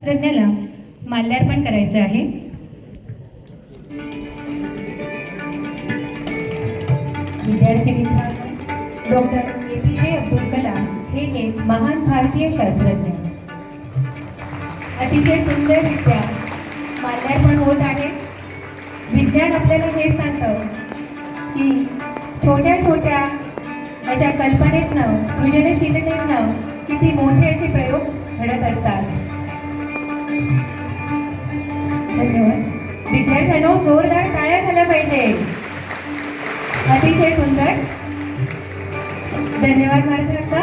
तज्ञाला माल्यार्पण करायचं आहे. विद्यार्थी मित्रांनो, डॉक्टर APJ अब्दुल कलाम हे एक महान भारतीय शास्त्रज्ञ. अतिशय सुंदररित्या माल्यार्पण होत आहे. विज्ञान आपल्याला हे सांगतं की छोट्या छोट्या अशा कल्पनेतनं, सृजनशीलतेतनं किती मोठे असे प्रयोग घडत असतात. धन्यवाद. विद्यार्थ्यांनो, जोरदार टाळ्या झाल्या पाहिजे. अतिशय सुंदर. धन्यवाद मार्गार्थ.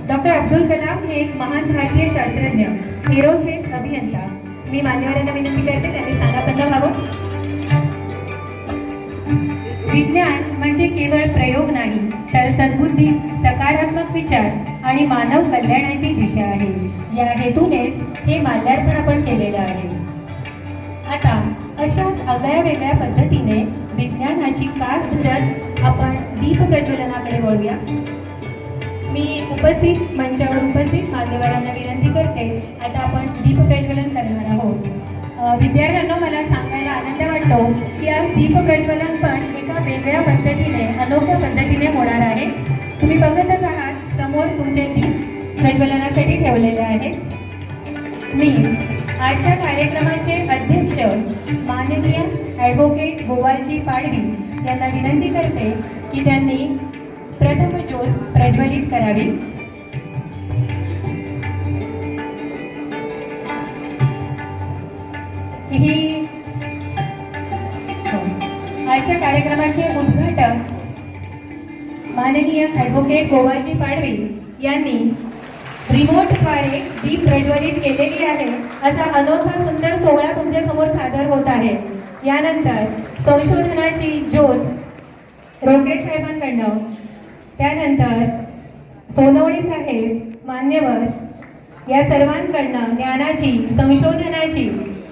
डॉक्टर अब्दुल कलाम हे एक महान भारतीय शास्त्रज्ञ, एरोस्पेस अभियंता. मी मान्यवरांना विनंती करते त्यांनी स्थानापन्न व्हावं. विज्ञान म्हणजे केवळ प्रयोग नाही, तर सद्बुद्धी, सकारात्मक विचार आणि मानव कल्याणाची दिशा आहे. या हेतूनेच हे माल्यार्पण आपण केलेलं आहे. आता अशाच आगळ्या वेगळ्या पद्धतीने विज्ञानाची कास धरत आपण दीप प्रज्वलनाकडे वळूया. मी मंचावर उपस्थित मान्यवरांना विनंती करते, आता आपण दीप प्रज्वलन करणार आहोत. विद्यार्थ्यांना मला सांगायला आनंद वाटतो की आज दीप प्रज्वलन पण एका वेगळ्या पद्धतीने, अनोख्या पद्धतीने होणार आहे. तुम्ही बघतच आहात, समोर तुमचे दीप प्रज्वलनासाठी ठेवलेले आहेत. मी आजच्या कार्यक्रमाचे अध्यक्ष माननीय ॲडव्होकेट गोवालजी पाडवी यांना विनंती करते की त्यांनी प्रथम ज्योत प्रज्वलित करावी. ही आजच्या कार्यक्रमाचे उद्घाटक माननीय ॲडव्होकेट गोवालजी पाडवी यांनी रिमोटद्वारे दीप प्रज्वलित केलेली आहे. असा अनोखा सुंदर सोहळा तुमच्या समोर सादर होत आहे. यानंतर संशोधनाची ज्योत रोकडे साहेबांकडनं, त्यानंतर सोनवणे साहेब, मान्यवर या सर्वांकडनं ज्ञानाची, संशोधनाची,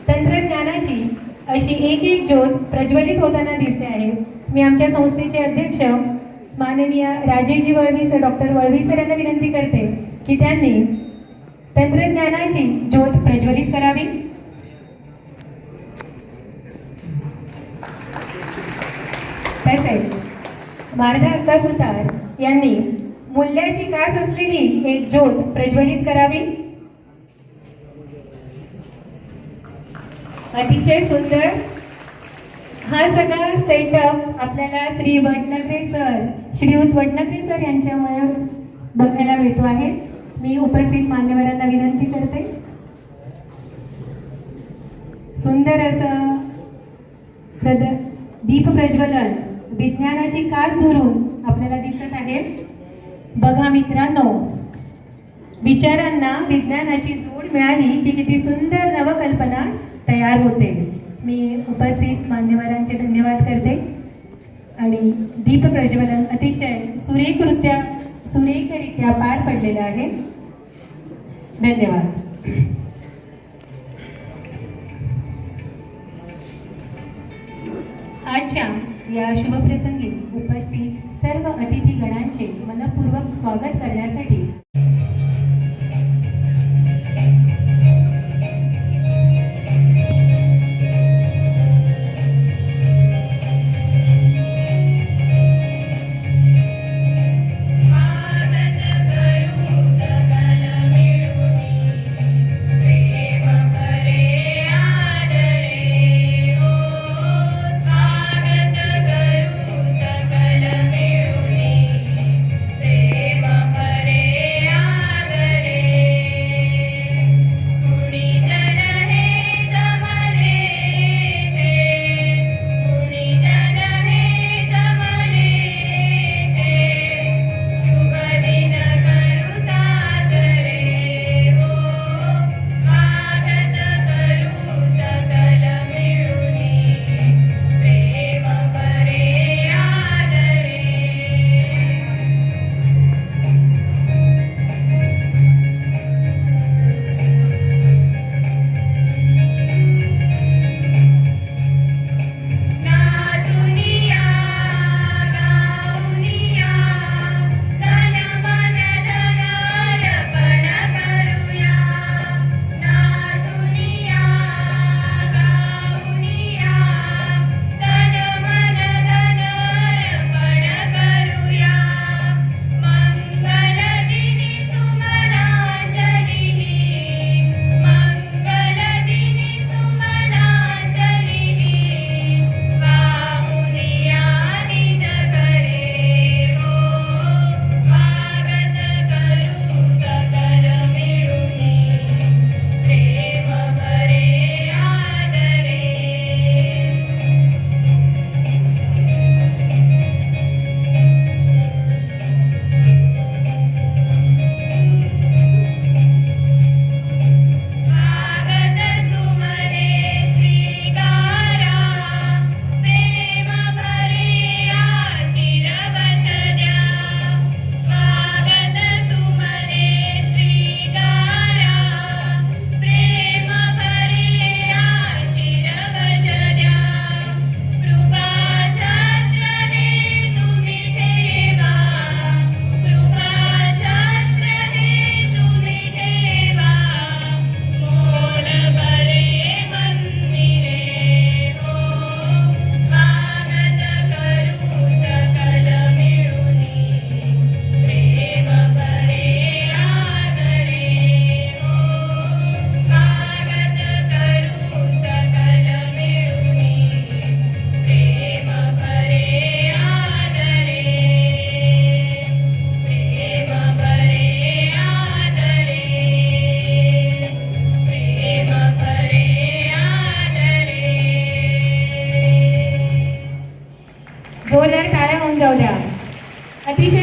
तंत्रज्ञानाची अशी एक एक ज्योत प्रज्वलित होताना दिसते आहे. मी आमच्या संस्थेचे अध्यक्ष माननीय Rajeshji Valvi sir, doctor Valvi sir यांना विनंती करते की त्यांनी तंत्रज्ञानाची ज्योत प्रज्वलित करावी. तसेच मार्धा अक्का सुतार यांनी मूल्याची कास असलेली एक ज्योत प्रज्वलित करावी. अतिशय सुंदर हा सगळा सेटअप आपल्याला श्रीयुत वडनकरे सर यांच्यामुळे बघायला मिळतो आहे. मी उपस्थित मान्यवरांना विनंती करते, सुंदर असं दीप प्रज्वलन विज्ञानाची कास धरून आपल्याला दिसत आहे. बघा मित्रांनो, विचारांना विज्ञानाची जोड मिळाली की किती सुंदर नवकल्पना तयार होते. मी उपस्थित मान्यवरांचे धन्यवाद करते आणि दीप प्रज्वलन अतिशय सुरेखरित्या पार पडलेलं आहे. धन्यवाद. आजच्या या शुभप्रसंगी उपस्थित सर्व अतिथीगणांचे मनपूर्वक स्वागत करण्यासाठी प्रेम भरे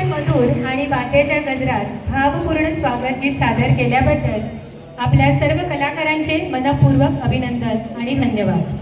मधुर आणि बातेच्या गजरात भावपूर्ण स्वागत गीत सादर केल्याबद्दल आपल्या सर्व कलाकारांचे मनपूर्वक अभिनंदन आणि धन्यवाद.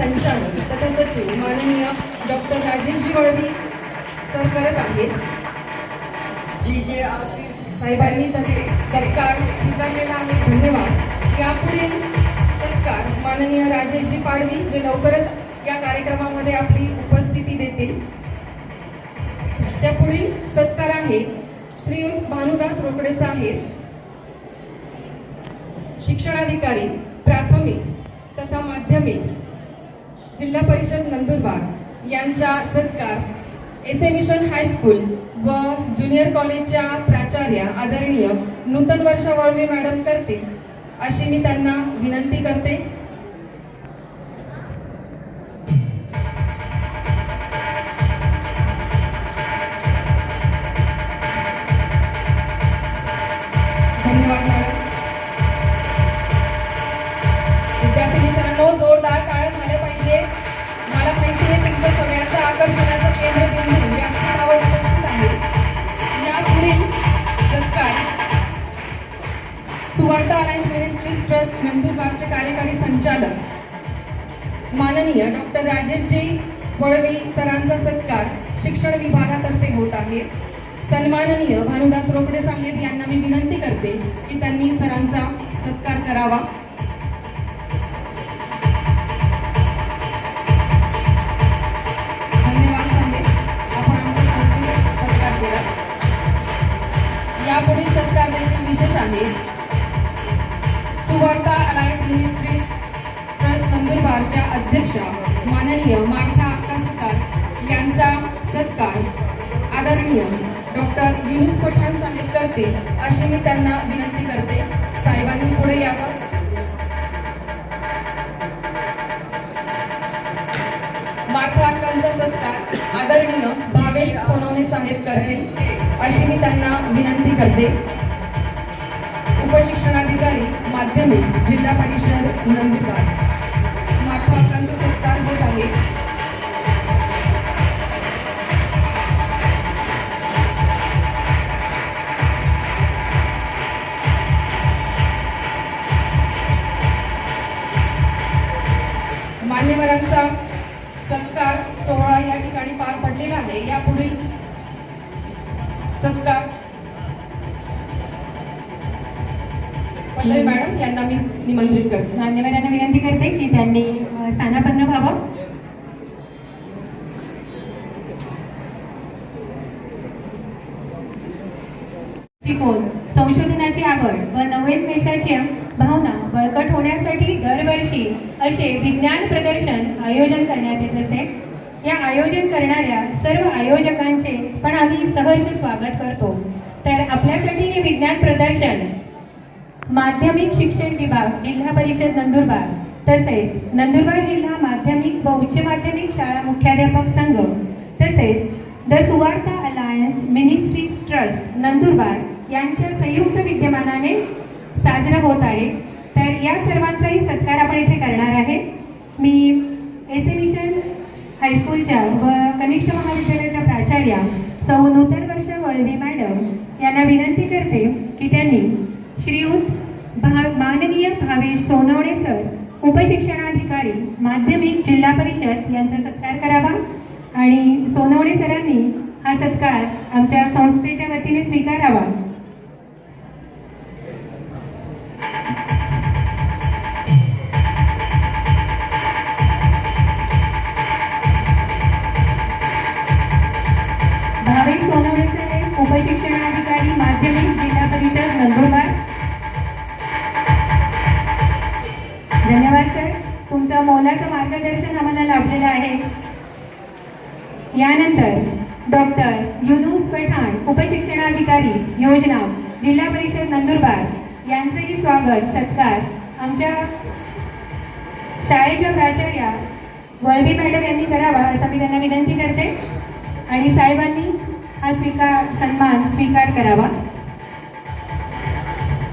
संचालक तथा सचिव माननीय डॉक्टर राजेशजी वळवी सर करत आहेत. साहेबांनी सत्कार स्वीकारलेला आहे. धन्यवाद. यापुढील सत्कार माननीय राजेशजी पाडवी जे लवकरच या कार्यक्रमामध्ये आपली उपस्थिती देतील. त्यापुढील सत्कार आहे श्रीयुत भानुदास रोकडे साहेब, शिक्षणाधिकारी प्राथमिक तथा माध्यमिक जिल्हा परिषद नंदुरबार यांचा सत्कार एसए मिशन हायस्कूल व ज्युनियर कॉलेजच्या प्राचार्या आदरणीय नूतन वर्षा वळवे मॅडम करतील अशी मी त्यांना विनंती करते. धन्यवाद मॅडम. विद्यार्थी मित्रांनो, जोरदार टाळ्या झाल्या पाहिजे. मला माहिती आहे तुमच्या सगळ्यांचं आकर्षणाचं केंद्रबिंदू व्यासपीठावर उपस्थित आहे. यापुढील सत्कार सुवार्ता अलायन्स मिनिस्ट्रीज ट्रस्ट नंदुरबारचे कार्यकारी संचालक माननीय डॉक्टर राजेशजी वळवी सरांचा सत्कार शिक्षण विभागातर्फे होत आहे. सन्माननीय भानुदास रोकडे साहेब यांना मी विनंती करते की त्यांनी सरांचा सत्कार करावा. यापुढील सत्कार देखील विशेष आहे. सुवार्ता अलायन्स मिनिस्ट्रीज ट्रस्ट नंदुरबारच्या अध्यक्षा माननीय मार्था अक्का सुतार यांचा सत्कार आदरणीय डॉक्टर युनुस पठाण साहेब करतील अशी मी त्यांना विनंती करते. साहेबांनी पुढे यावं. मार्था अक्कांचा सत्कार आदरणीय भावेश सोनवणे साहेब करतील अशी मी त्यांना विनंती करते. उपशिक्षणाधिकारी माध्यमिक जिल्हा परिषद नंदुरबार मार्था अक्कांचा सत्कार होत आहे. मान्यवरांचा सत्कार सोहळा या ठिकाणी पार पडलेला आहे. यापुढील सत्कार पल्लवी मॅडम यांना मी निमंत्रित करते. मान्यवरांना विनंती करते की त्यांनी स्थानापन्न व्हावं. संशोधनाची आवड व नवोन्मेषाची भावना बळकट होण्यासाठी दरवर्षी असे विज्ञान प्रदर्शन आयोजन करण्यात येत असते. या आयोजन करणाऱ्या सर्व आयोजकांचे पण आम्ही सहर्ष स्वागत करतो. तर आपल्यासाठी हे विज्ञान प्रदर्शन माध्यमिक शिक्षण विभाग जिल्हा परिषद नंदुरबार तसेच नंदुरबार जिल्हा माध्यमिक व उच्च माध्यमिक शाळा मुख्याध्यापक संघ तसेच the Suvarta alliance ministries trust Nandurbar यांच्या संयुक्त विद्यमानाने साजरा होत आहे. तर या सर्वांचाही सत्कार आपण इथे करणार आहे. मी एसए मिशन हायस्कूलच्या व कनिष्ठ महाविद्यालयाच्या प्राचार्या सौ नूतन वर्षा वळवी मॅडम यांना विनंती करते की त्यांनी श्रीयुत माननीय भावेश सोनवणे सर उपशिक्षणाधिकारी माध्यमिक जिल्हा परिषद यांचा सत्कार करावा. आणि सोनवणे सरांनी हा सत्कार आमच्या संस्थेच्या वतीने स्वीकारावा. भावेश सोनवणे साहेब, उपशिक्षणाधिकारी माध्यमिक, जिल्हा परिषद नंदुरबार. धन्यवाद सर, तुमचं मोलाचं मार्गदर्शन आम्हाला लाभलेलं आहे. यानंतर डॉक्टर युनुस पठाण, उपशिक्षणाधिकारी योजना, जिल्हा परिषद नंदुरबार यांचंही स्वागत सत्कार आमच्या शाळेच्या प्राचार्या वळवी मॅडम यांनी करावा असं मी त्यांना विनंती करते आणि साहेबांनी हा सन्मान स्वीकार करावा.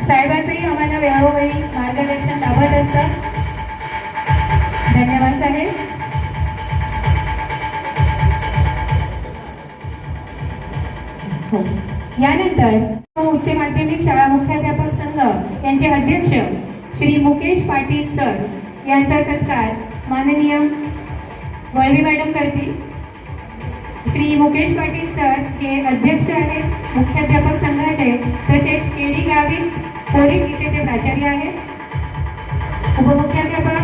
साहेबांचंही आम्हाला वेळोवेळी मार्गदर्शन लाभत असतं. धन्यवाद साहेब. हो. यानंतर उच्च माध्यमिक शाळा मुख्याध्यापक संघ यांचे अध्यक्ष श्री मुकेश पाटील सर यांचा सत्कार माननीय वळवी मॅडम करतील. श्री मुकेश पाटील सर हे अध्यक्ष आहेत मुख्याध्यापक संघाचे, तसेच केडी गावित पोलीस इथे ते प्राचार्य आहेत. उपमुख्याध्यापक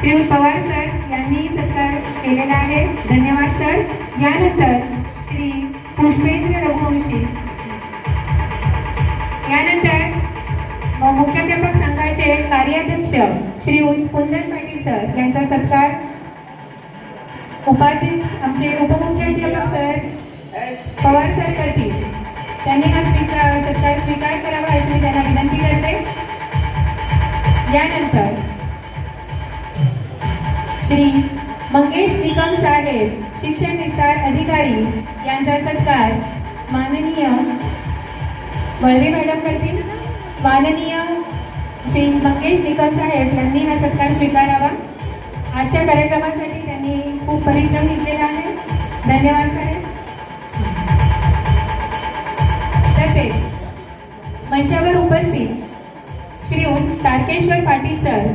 श्री पवार सर यांनी सत्कार केलेला आहे. धन्यवाद सर. यानंतर श्री पुष्पेंद्र रघुवंशी, यानंतर मुख्याध्यापक संघाचे कार्याध्यक्ष श्री कुंदन पाटील सर यांचा सत्कार उपाध्यक्ष आमचे उपमुख्याध्यापक सर पवार सर करतील. त्यांनी हा सत्कार स्वीकार करावा अशी मी त्यांना विनंती करते. यानंतर श्री मंगेश निकम साहेब, शिक्षण विस्तार अधिकारी यांचा सत्कार माननीय वळवी मॅडम करतील. माननीय श्री मंगेश निकम साहेब यांनी हा सत्कार स्वीकारावा. आजच्या कार्यक्रमासाठी त्यांनी खूप परिश्रम घेतलेला आहे. धन्यवाद साहेब. तसेच मंचावर उपस्थित श्री तारकेश्वर पाटील सर,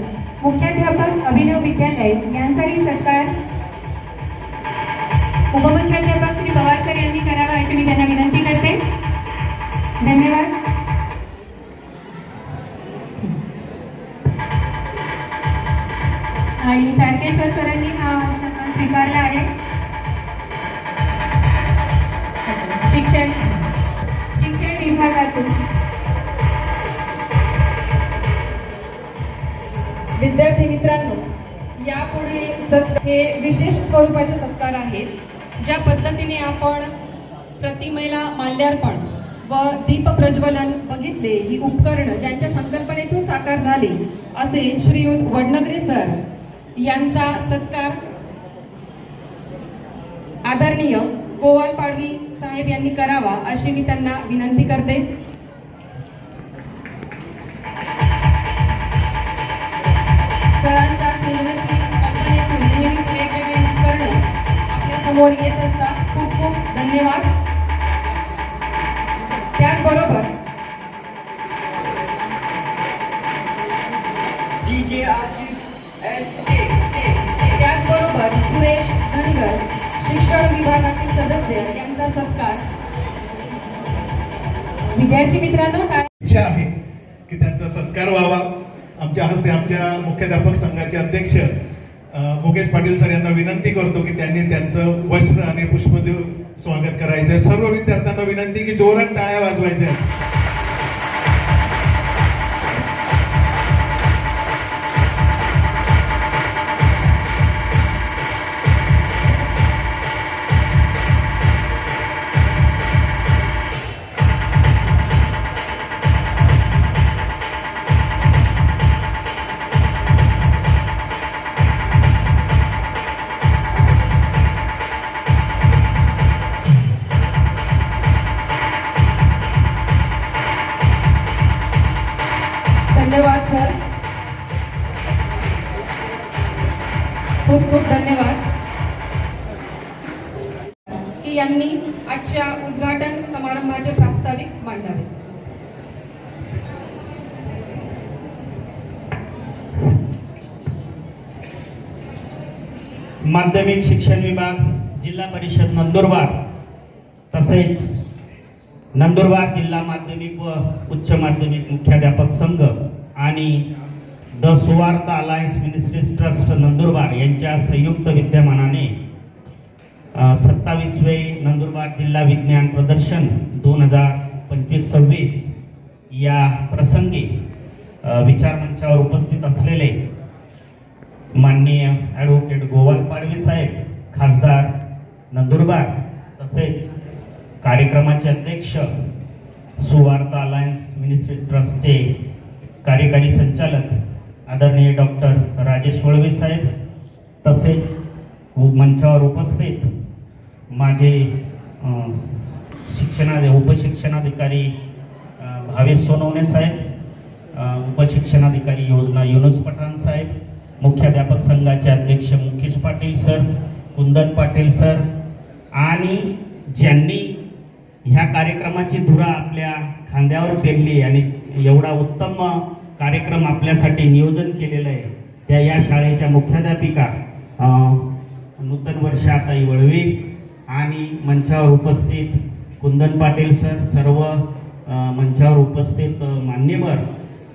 मुख्याध्यापक अभिनव विद्यालय यांचाही सत्कार उपमुख्याध्यापक श्री पवार सर यांनी करावा अशी मी त्यांना विनंती करते. धन्यवाद. आणि तारकेश्वर सरांनी हा सन्मान स्वीकारला आहे. शिक्षण विभागातून विद्यार्थी मित्रांनो, यापुढे हे विशेष स्वरूपाचे सत्कार आहेत. ज्या पद्धतीने आपण प्रतिमेला माल्यार्पण व दीप प्रज्वलन बघितले, ही उपकरणं ज्यांच्या संकल्पनेतून साकार झाली, असे श्रीयुत वडनगरे सर यांचा सत्कार आदरणीय गोवाल पाडवी साहेब यांनी करावा अशी मी त्यांना विनंती करते. सरांच्या सृजनशील कल्पनेतून नेहमीच वेगवेगळे उपकरणं आपल्या समोर येत असतात. खूप खूप धन्यवाद. त्याचबरोबर सुरेश धनगर, शिक्षण विभागातील सदस्य यांचा सत्कार. विद्यार्थी मित्रांनो, इच्छा आहे की त्यांचा सत्कार व्हावा. आमच्या हस्ते आमच्या मुख्याध्यापक संघाचे अध्यक्ष मुकेश पाटील सर यांना विनंती करतो की त्यांनी त्यांचं वस्त्र आणि पुष्प देऊन स्वागत करायचं. सर्व विद्यार्थ्यांना विनंती की जोरात टाळ्या वाजवायच्या. धन्यवाद सर, खूप खूप धन्यवाद की यांनी आजच्या उद्घाटन समारंभाचे प्रास्ताविक मांडावे. माध्यमिक शिक्षण विभाग जिल्हा परिषद नंदुरबार तसेच नंदुरबार जिल्हा माध्यमिक व उच्च माध्यमिक मुख्याध्यापक संघ आणि the Suvarta alliance ministries trust Nandurbar यांच्या संयुक्त विद्यमानाने 27वे नंदुरबार जिल्हा विज्ञान प्रदर्शन 2025-26 या प्रसंगी विचारमंचावर उपस्थित असलेले माननीय ॲडव्होकेट गोवाल पाडवी साहेब, खासदार नंदुरबार, तसेच कार्यक्रमाचे अध्यक्ष सुवार्ता अलायन्स मिनिस्ट्री ट्रस्टचे कार्यकारी संचालक आदरणीय डॉक्टर राजेश वळवे साहेब, तसेच मंचावर उपस्थित माझे उपशिक्षणाधिकारी भावेश सोनवणे साहेब, उपशिक्षणाधिकारी योजना युनुस पठाण साहेब, मुख्याध्यापक संघाचे अध्यक्ष मुकेश पाटील सर, कुंदन पाटील सर आणि ज्यांनी ह्या कार्यक्रमाची धुरा आपल्या खांद्यावर पेरली आणि एवढा उत्तम कार्यक्रम आपल्यासाठी नियोजन केलेलं आहे त्या या शाळेच्या मुख्याध्यापिका नूतन वर्षाताई वळवे आणि मंचावर उपस्थित कुंदन पाटील सर, सर्व मंचावर उपस्थित मान्यवर,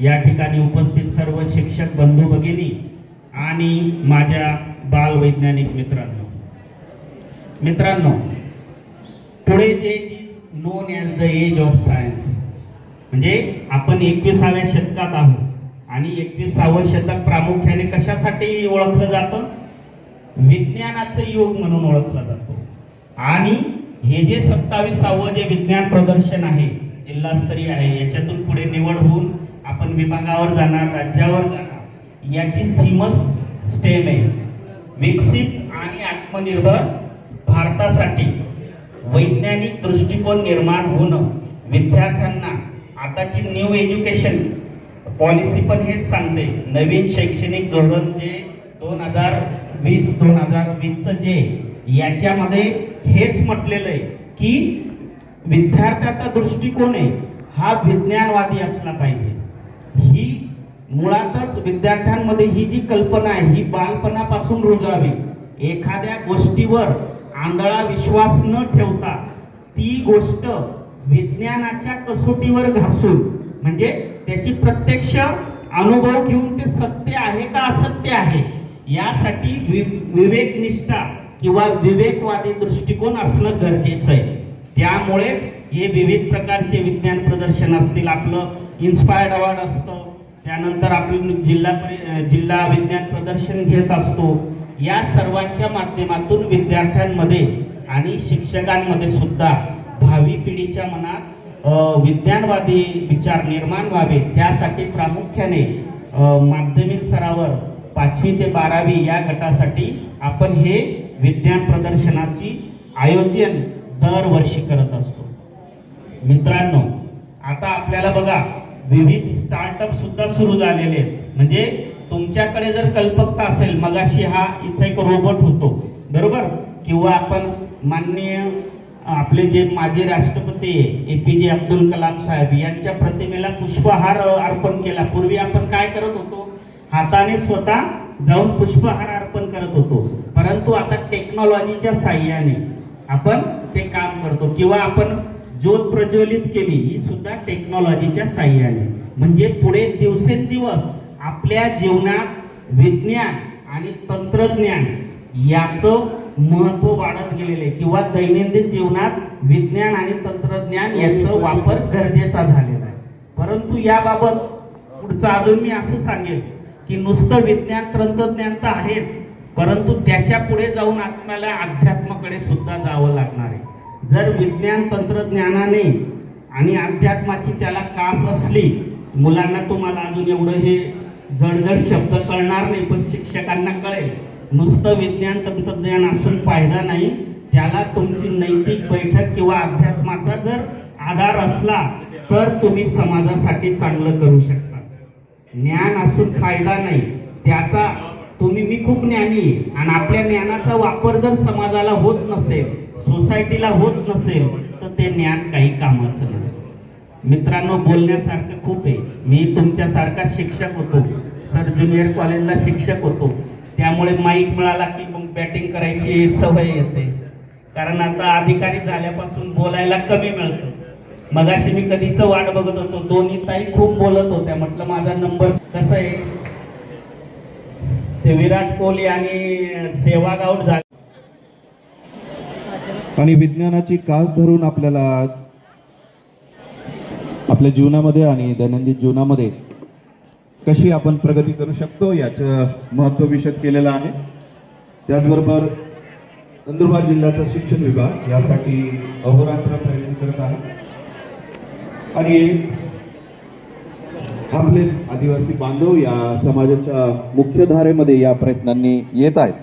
या ठिकाणी उपस्थित सर्व शिक्षक बंधू भगिनी आणि माझ्या बाल वैज्ञानिक मित्रांनो, today's age is known as the age of science. म्हणजे आपण 21व्या शतकात आहोत आणि 21वे शतक प्रामुख्याने कशासाठी ओळखलं जातं? विज्ञानाचं युग म्हणून ओळखलं जातो. आणि हे जे 27वे जे विज्ञान प्रदर्शन आहे, जिल्हास्तरीय आहे, याच्यातून पुढे निवड होऊन आपण विभागावर जाणार, राज्यावर जाणार. याची थीमच स्टेम आहे, विकसित आणि आत्मनिर्भर भारतासाठी वैज्ञानिक दृष्टिकोन निर्माण होणं. विद्यार्थ्यांना आताची न्यू एज्युकेशन पॉलिसी पण हेच सांगते, नवीन शैक्षणिक धोरण जे 2020-2020चं जे याच्यामध्ये हेच म्हटलेलं आहे की विद्यार्थ्याचा दृष्टिकोन आहे हा विज्ञानवादी असला पाहिजे. ही मुळातच विद्यार्थ्यांमध्ये ही जी कल्पना आहे ही बालपणापासून रुजावी. एखाद्या गोष्टीवर आंधळा विश्वास न ठेवता ती गोष्ट विज्ञानाच्या कसोटीवर घासून, म्हणजे त्याची प्रत्यक्ष अनुभव घेऊन ते सत्य आहे का असत्य आहे यासाठी विवेकनिष्ठा किंवा विवेकवादी दृष्टिकोन असणं गरजेचं आहे. त्यामुळे हे विविध प्रकारचे विज्ञान प्रदर्शन असतील, आपलं इन्स्पायर्ड अवॉर्ड असतं, त्यानंतर आपण जिल्हा विज्ञान प्रदर्शन घेत असतो. या सर्वांच्या माध्यमातून विद्यार्थ्यांमध्ये आणि शिक्षकांमध्ये सुद्धा भावी पिढीच्या मनात विज्ञानवादी विचार निर्माण व्हावे, त्यासाठी प्रामुख्याने माध्यमिक स्तरावर 5वी ते 12वी या गटासाठी आपण हे विज्ञान प्रदर्शनाची आयोजन दरवर्षी करत असतो. मित्रांनो, आता आपल्याला बघा विविध स्टार्टअप सुद्धा सुरू झालेले आहेत. म्हणजे तुमच्याकडे जर कल्पकता असेल, मगाशी हा इथे एक रोबोट होतो बरोबर, किंवा आपण माननीय आपले जे माजी राष्ट्रपती APJ अब्दुल कलाम साहेब यांच्या प्रतिमेला पुष्पहार अर्पण केला. पूर्वी आपण काय करत होतो? हाताने स्वतः जाऊन पुष्पहार अर्पण करत होतो, परंतु आता टेक्नॉलॉजीच्या साहाय्याने आपण ते काम करतो. किंवा आपण ज्योत प्रज्वलित केली, ही सुद्धा टेक्नॉलॉजीच्या साहाय्याने. म्हणजे पुढे दिवसेंदिवस आपल्या जीवनात विज्ञान आणि तंत्रज्ञान याचं महत्त्व वाढत गेलेले, किंवा दैनंदिन जीवनात विज्ञान आणि तंत्रज्ञान याचा वापर गरजेचा झालेला आहे. परंतु याबाबत पुढचं अजून मी असं सांगेल की नुसतं विज्ञान तंत्रज्ञान तर आहेच, परंतु त्याच्या पुढे जाऊन आपल्याला अध्यात्माकडे सुद्धा जावं लागणार आहे. जर विज्ञान तंत्रज्ञानाने आणि अध्यात्माची त्याला कास असली, मुलांना तुम्हाला अजून एवढं हे जडजड शब्द कळणार नाही, पण शिक्षकांना कळेल. नुसतं विज्ञान तंत्रज्ञान असून फायदा नाही, त्याला तुमची नैतिक बैठक किंवा अध्यात्माचा जर आधार असला तर तुम्ही समाजासाठी चांगलं करू शकता. ज्ञान असून फायदा नाही, त्याचा मी खूप ज्ञानी आहे आणि आपल्या ज्ञानाचा वापर जर समाजाला होत नसेल, सोसायटीला होत नसेल, तर ते ज्ञान काही कामाचं नाही. मित्रांनो, बोलण्यासारखं खूप आहे. मी तुमच्यासारखा शिक्षक होतो, सर ज्युनियर कॉलेजला शिक्षक होतो, त्यामुळे माईक मिळाला की मग बॅटिंग करायची सवय येते. कारण आता अधिकारी झाल्यापासून बोलायला कमी मिळतं. मगाशी मी कधीच वाट बघत होतो, दोन्ही ताई खूप बोलत होत्या, म्हटलं माझा नंबर. कसं आहे, ते विराट कोहली आणि सेहवाग आउट झाले आणि विज्ञानाची कास धरून आपल्याला आपल्या जीवनामध्ये आणि दैनंदिन जीवनामध्ये कशी आपण प्रगती करू शकतो याचं महत्त्व विशद केलेलं आहे. त्याचबरोबर नंदुरबार जिल्ह्याचा शिक्षण विभाग यासाठी अहोरात्र प्रयत्न करत आहे आणि आपलेच आदिवासी बांधव या समाजाच्या मुख्यधारेमध्ये या प्रयत्नांनी येत आहेत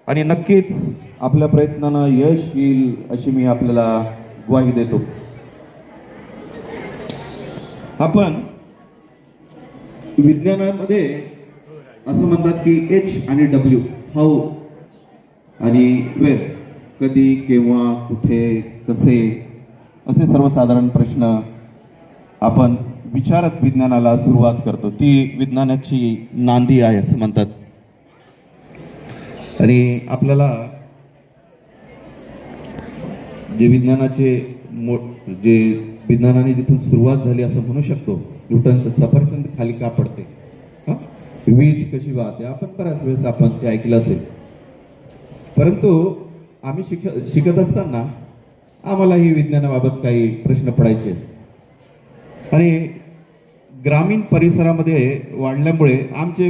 आणि नक्कीच आपल्या प्रयत्नांना यश येईल अशी मी आपल्याला ग्वाही देतो. आपण विज्ञानामध्ये असं म्हणतात की एच आणि डब्ल्यू, हाऊ आणि वेर, कधी, केव्हा, कुठे, कसे, असे सर्वसाधारण प्रश्न आपण विचारत विज्ञानाला सुरुवात करतो. ती विज्ञानाची नांदी आहे असं म्हणतात. आणि आपल्याला जे विज्ञानाने जिथून सुरुवात झाली असं म्हणू शकतो, न्यूटनचं सफरचंद खाली का पडते, वीज कशी वाहते, आपण बऱ्याच वेळेस आपण ते ऐकलं असेल. परंतु आम्ही शिकत असताना आम्हालाही विज्ञानाबाबत काही प्रश्न पडायचे आणि ग्रामीण परिसरामध्ये वाढल्यामुळे आमचे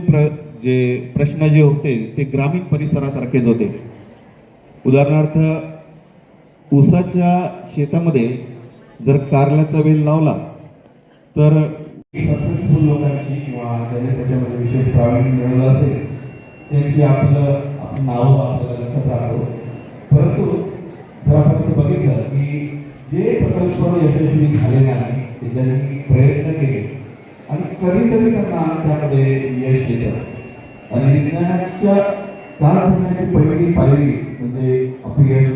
जे प्रश्न जे होते ते ग्रामीण परिसरासारखेच होते. उदाहरणार्थ, ऊसाच्या शेतामध्ये जर कारल्याचा वेल लावला तर सक्सेसफुल लोकांची किंवा ज्यांनी त्याच्यामध्ये विशेष प्रावीण्य मिळवलं असेल त्यांची आपलं नाव आपल्याला लक्षात राहतो. परंतु जर आपण बघितलं की जे प्रकल्प यशस्वी झालेले नाही, ते ज्यांनी प्रयत्न केले आणि कधीतरी त्यांना त्यामध्ये यश येतं आणि विज्ञानाच्या काळाची पहिली पायरी म्हणजे अपयश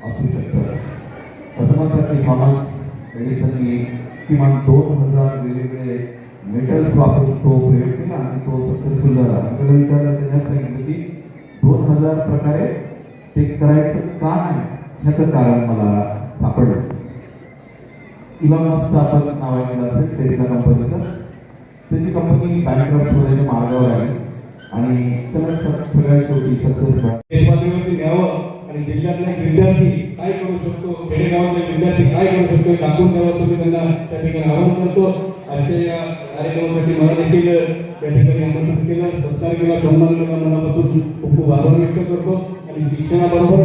असू शकतं. असं म्हणतात की थॉमस एडिसननी किमान 2000 वेगवेगळे मेटल्स वापरून तो प्रयोग केला आणि तो सक्सेसफुल झाला. त्याला विचारलं, त्याने सांगितलं की 2000 प्रकारे ते करायचं का नाही, ह्याचं कारण मला सापडलं. इलॉन मस्कचं आपण नाव ऐकलं असेल, टेस्ला कंपनीचं. त्याची कंपनी बँकरप्ट होण्याच्या मार्गावर आली आणि त्याला सगळ्यात शेवटी सक्सेस मिळाला. देशपातळीवरती न्यावं आणि जिल्ह्यातला एक विद्यार्थी काय करू शकतो, खेडेगावातला विद्यार्थी काय करू शकतो हे दाखवून द्यावं त्यांना त्या ठिकाणी आवाहन करतो. आजच्या या कार्यक्रमासाठी मला देखील त्या ठिकाणी आमंत्रित केलं, सत्कार केला, सन्मान केला, मनापासून खूप खूप आभार व्यक्त करतो. आणि शिक्षणाबरोबर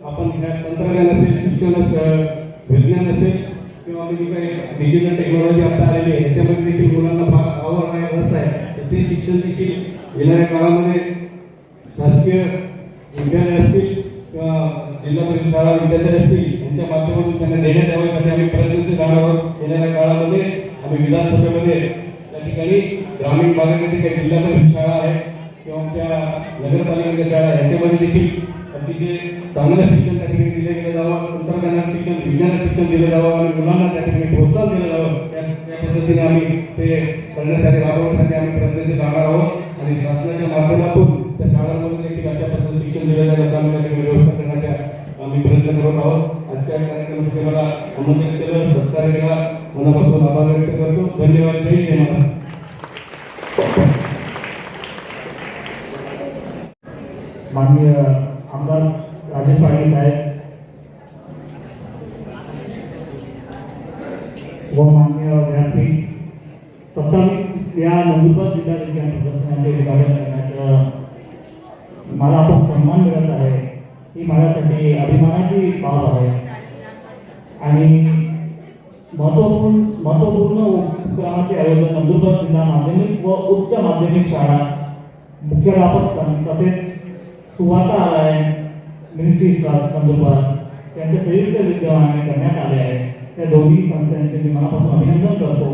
आपण तंत्रज्ञान असेल, शिक्षण विज्ञान असेल किंवा आम्ही जी काही डिजिटल टेक्नॉलॉजी आता आलेली आहे याच्यामध्ये देखील मुलांना फार आवड आहे, रस आहे. तर ते शिक्षण देखील येणाऱ्या काळामध्ये शासकीय विद्यालय असतील किंवा जिल्हा परिषद शाळा विद्यालय असतील यांच्या माध्यमातून त्यांना देण्यात यावयासाठी आम्ही प्रयत्नशील राहणार आहोत. येणाऱ्या काळामध्ये आम्ही विधानसभेमध्ये त्या ठिकाणी ग्रामीण भागामध्ये काही जिल्हा परिषद शाळा आहेत किंवा आमच्या नगरपालिकेच्या शाळा याच्यामध्ये देखील अतिशय चांगलं शिक्षण त्या ठिकाणी दिलं गेलं जावं, तंत्रज्ञानाचं शिक्षण, विज्ञान शिक्षण दिलं जावं आणि मुलांना त्या ठिकाणी प्रोत्साहन दिलं जावं. त्या पद्धतीने आम्ही ते करण्यासाठी राबवण्यासाठी आम्ही प्रयत्नशील राहणार आहोत आणि शासनाच्या माध्यमातून त्या शाळांमध्ये देखील अशा पद्धतीने शिक्षण दिलं जाईल असं आम्ही त्या ठिकाणी व्यवस्था करण्याच्या आम्ही प्रयत्न करत आहोत. आजच्या कार्यक्रमासाठी मला आमंत्रित केलं, सत्कार केला, मनापासून आभार व्यक्त करतो. धन्यवाद. जय जय महाराज. माननीय आमदार राजेश पाटील साहेब व माननीय व्यासपीठ, 27व्या नंदुरबार जिल्हा विज्ञान प्रदर्शनाचे उद्घाटन करण्याचं मला खूप सन्मान मिळत आहे. ही माझ्यासाठी अभिमानाची बाब आहे आणि महत्त्वपूर्ण उपक्रमाचे आयोजन नंदुरबार जिल्हा माध्यमिक व उच्च माध्यमिक शाळा मुख्याध्यापक संघ तसेच सुवार्ता अलायन्स मिनिस्ट्री ट्रस्ट नंदुरबार यांच्या संयुक्त विद्यमाने करण्यात आले आहे. त्या दोन्ही संस्थांचे मी मनापासून अभिनंदन करतो.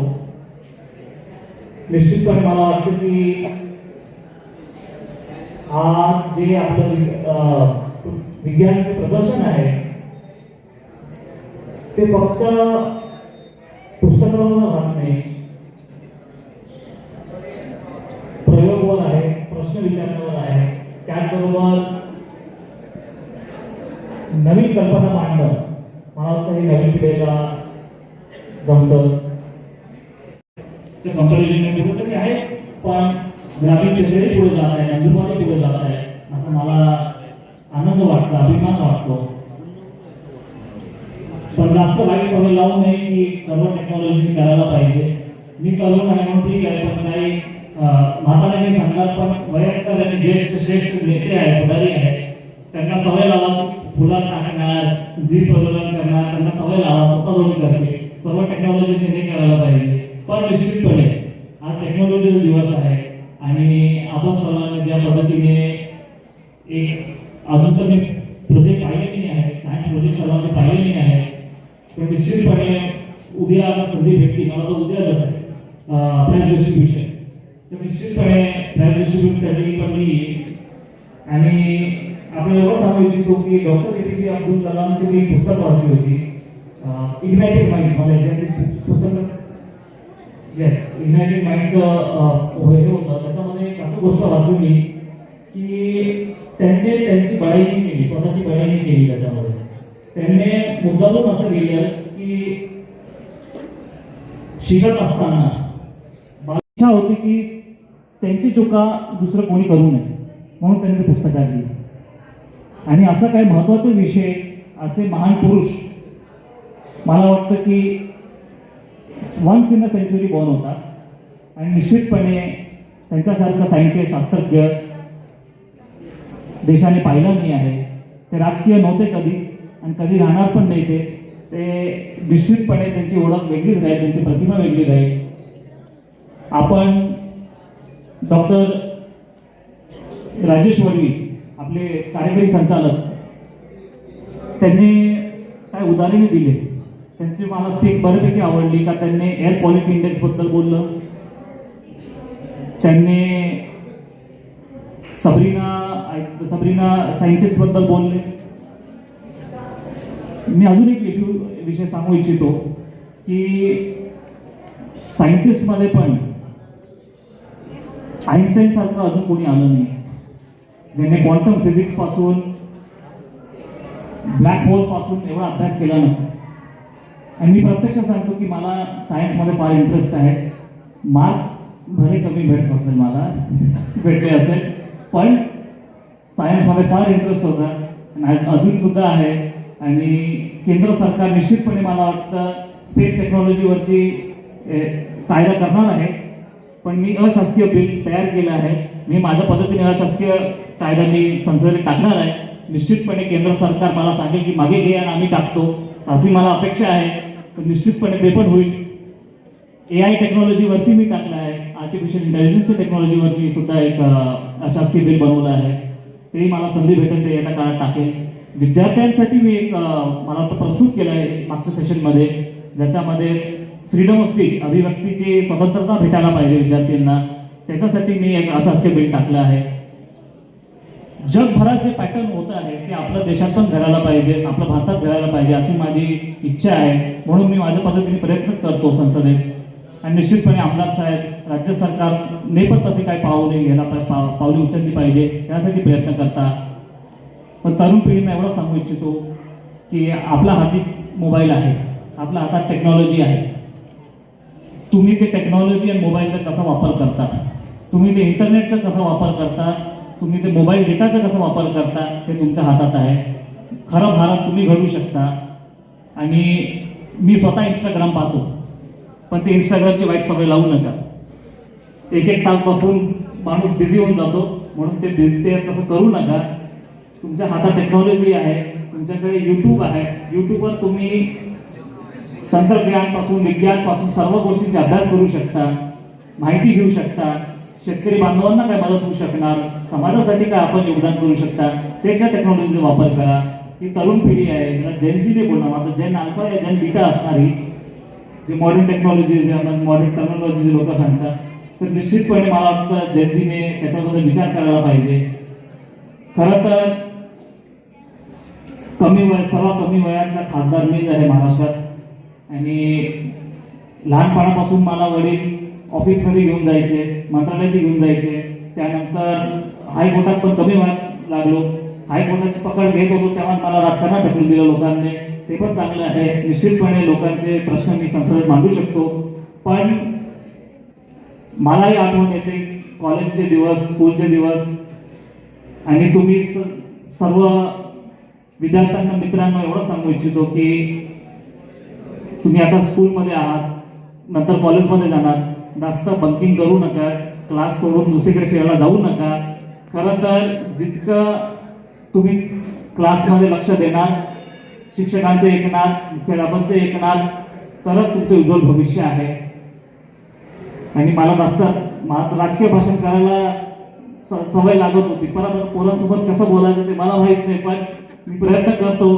निश्चितपणे मला वाटतं की हा जे आपलं विज्ञानाचे प्रदर्शन आहे ते फक्त पुस्तकावर राहत नाही, प्रयोगावर आहे, प्रश्न विचारण्यावर आहे. त्याचबरोबर नवीन कल्पना मांडणं मला वाटतं हे नवीन पिढीला जमतं. कंपॅरिझन कुठेतरी आहे, पण ग्रामीण क्षेत्रही पुढे जात आहे, नंदुरबारही पुढे जात आहे, असं मला आनंद वाटतो, अभिमान वाटतो. पण जास्त वाईट सवय लावू नये की सर्व टेक्नॉलॉजी करायला पाहिजे. मी करून आहे म्हणून ठीक आहे, पण काही म्हाताऱ्यांनी सांगणार, पण वयस्कर आणि ज्येष्ठ श्रेष्ठ नेते आहेत, पुढारी आहेत, त्यांना सवय लावा, फुलं टाकणार, दीप प्रज्वलन करणार, त्यांना सवय लावा, स्वतः जाऊन करते. सर्व टेक्नॉलॉजी त्यांनी करायला पाहिजे. पण निश्चितपणे आज टेक्नॉलॉजीचा दिवस आहे आणि आपण सर्वांनी ज्या पद्धतीने एक अजून तर मी प्रोजेक्ट पाहिले नाही आहे, सायन्स प्रोजेक्ट सर्वांचे पाहिले नाही आहे, पण निश्चितपणे उद्या संधी भेटली, मला तर उद्याच असेल प्राइज डिस्ट्रीब्युशन, तर निश्चितपणे प्राइज डिस्ट्रीब्युशनसाठी पण मी येईन. आणि आपण एवढं सांगू इच्छितो की डॉक्टर एपीजे अब्दुल कलामची मी पुस्तक वाचली होती, इग्नाइटेड माइंड, मला एक्झॅक्टली पुस्तक येस इग्नाइटेड माइंडचं हे होतं. त्याच्यामध्ये एक असं गोष्ट वाचली मी की त्यांनी त्यांची बळाईनी केली, स्वतःची बळाईनी केली. त्याच्यामध्ये त्यांनी मुद्दामून असं केलं की शिकत असताना इच्छा होती की त्यांची चुका दुसरं कोणी करू नये, म्हणून त्यांनी ते पुस्तकात लिहिली. आणि असं काही महत्त्वाचे विषय, असे महान पुरुष मला वाटतं की once in a century born होतात. आणि निश्चितपणे त्यांच्यासारखं सायंटिस्ट, शास्त्रज्ञ देशाने पाहिलं नाही आहे. ते राजकीय नव्हते कधी आणि कधी राहणार पण नाही. ते निश्चितपणे त्यांची ओळख वेगळीच राहील, त्यांची प्रतिमा वेगळी राहील. आपण डॉक्टर राजेश वडवी आपले कार्यकारी संचालक, त्यांनी काय उदाहरणे दिले, त्यांची मला स्पीच बऱ्यापैकी आवडली. का त्यांनी एअर क्वालिटी इंडेक्स बद्दल बोललं, त्यांनी सबरीना सायंटिस्ट बद्दल बोलले. मी अजून एक विषय सांगू इच्छितो की सायंटिस्ट मध्ये पण आईन्स्टाईन सारखं अजून कोणी आलं नाही, ज्याने क्वांटम फिजिक्स पासून ब्लॅक होल पासून एवढा अभ्यास केला नसेल. आणि मी प्रत्यक्ष सांगतो की मला सायन्समध्ये फार इंटरेस्ट आहे. मार्क्स भले कमी भेटत असेल, मला भेटले असेल, पण सायन्समध्ये फार इंटरेस्ट होता आणि अजून सुद्धा आहे. आणि केंद्र सरकार निश्चितपणे मला वाटतं स्पेस टेक्नॉलॉजीवरती कायदा करणार आहे. पण मी अशासकीय बिल तयार केलं आहे. मी माझ्या पद्धतीने अशासकीय कायदा मी संसदेत टाकणार आहे. निश्चितपणे केंद्र सरकार मला सांगेल की मागे घे आणि आम्ही टाकतो, अशी मला अपेक्षा आहे. तर निश्चितपणे ते पण होईल. AI टेक्नॉलॉजीवरती मी टाकलं आहे, आर्टिफिशियल इंटेलिजन्सच्या टेक्नॉलॉजीवरती सुद्धा एक अशासकीय बिल बनवलं आहे. तेही मला संधी भेटेल ते येत्या काळात टाकेल. विद्यार्थ्यांसाठी मी एक मला वाटतं प्रस्तुत केलं आहे मागच्या सेशनमध्ये, ज्याच्यामध्ये फ्रीडम ऑफ स्पीच, अभिव्यक्तीची स्वतंत्रता भेटायला पाहिजे विद्यार्थ्यांना, त्याच्यासाठी मी एक अशासकीय बिल टाकलं आहे. जगभरात जे पॅटर्न होत आहे ते आपल्या देशात पण घडायला पाहिजे, आपल्या भारतात घडायला पाहिजे, अशी माझी इच्छा आहे. म्हणून मी माझ्या पद्धतीने प्रयत्न करतो संसदेत. आणि निश्चितपणे आमदार साहेब, राज्य सरकारने पण तसे काही पावले उचलली पाहिजे, यासाठी प्रयत्न करतात. पण तरुण पिढीने एवढं सांगू इच्छितो की आपल्या हाती मोबाईल आहे, आपल्या हातात टेक्नॉलॉजी आहे. तुम्ही ते टेक्नॉलॉजी आणि मोबाईलचा कसा वापर करता, तुम्ही ते इंटरनेटचा कसा वापर करता, तुम्ही ते मोबाईल डेटाचा कसा वापर करता, ते तुमच्या हातात आहे. खरं भारत तुम्ही घडवू शकता. आणि मी स्वतः इंस्टाग्राम पाहतो, पण ते इंस्टाग्रामची वाईट सवय लावू नका. एक तास बसून माणूस बिझी होऊन जातो, म्हणून ते तसं करू नका. तुमच्या हातात टेक्नॉलॉजी आहे, तुमच्याकडे यूट्यूब आहे. यूट्यूबवर तुम्ही तंत्रज्ञानपासून, विज्ञानपासून सर्व गोष्टींचा अभ्यास करू शकता, माहिती घेऊ शकता. शेतकरी बांधवांना काय मदत होऊ शकणार, समाजासाठी काय आपण योगदान करू शकता, त्याच्या टेक्नॉलॉजीचा वापर करा. ही तरुण पिढी आहे, त्याला जेनझीने बोलणार, आता जेन अल्फा या जेन बीटा असणारी जे मॉडर्न टेक्नॉलॉजी, मॉडर्न टर्मिनॉलॉजी लोक सांगतात, तर निश्चितपणे मला वाटतं जेनझीने त्याच्याबद्दल विचार करायला पाहिजे. खरं तर सर्वात कमी वयातला खासदार मीच आहे महाराष्ट्रात. आणि लहानपणापासून मला वडील ऑफिसमध्ये घेऊन जायचे, मंत्रालयात घेऊन जायचे. त्यानंतर हायकोर्टात पण कमी वयात लागलो. हायकोर्टाची पकड घेत होतो तेव्हा मला राजकारणात ढकलून दिलं लोकांनी, ते पण चांगलं आहे. निश्चितपणे लोकांचे प्रश्न मी संसदेत मांडू शकतो. पण मलाही आठवण येते कॉलेजचे दिवस, स्कूलचे दिवस, आणि तुम्ही सर्व विद्यार्थ्यांना, मित्रांना एवढं सांगू इच्छितो की तुम्ही आता स्कूलमध्ये आहात, नंतर कॉलेजमध्ये जाणार, जास्त बंकिंग करू नका, क्लास सोडून दुसरीकडे फिरायला जाऊ नका. खरं तर जितकं तुम्ही क्लासमध्ये लक्ष देणार, शिक्षकांचे ऐकणार, मुख्याध्यापकांचे ऐकणार, तरच तुमचे उज्ज्वल भविष्य आहे. आणि मला जास्त राजकीय भाषण करायला सवय लागत होती, परत पोरांसोबत कसं बोलायचं ते मला माहित नाही, पण मी प्रयत्न करतो.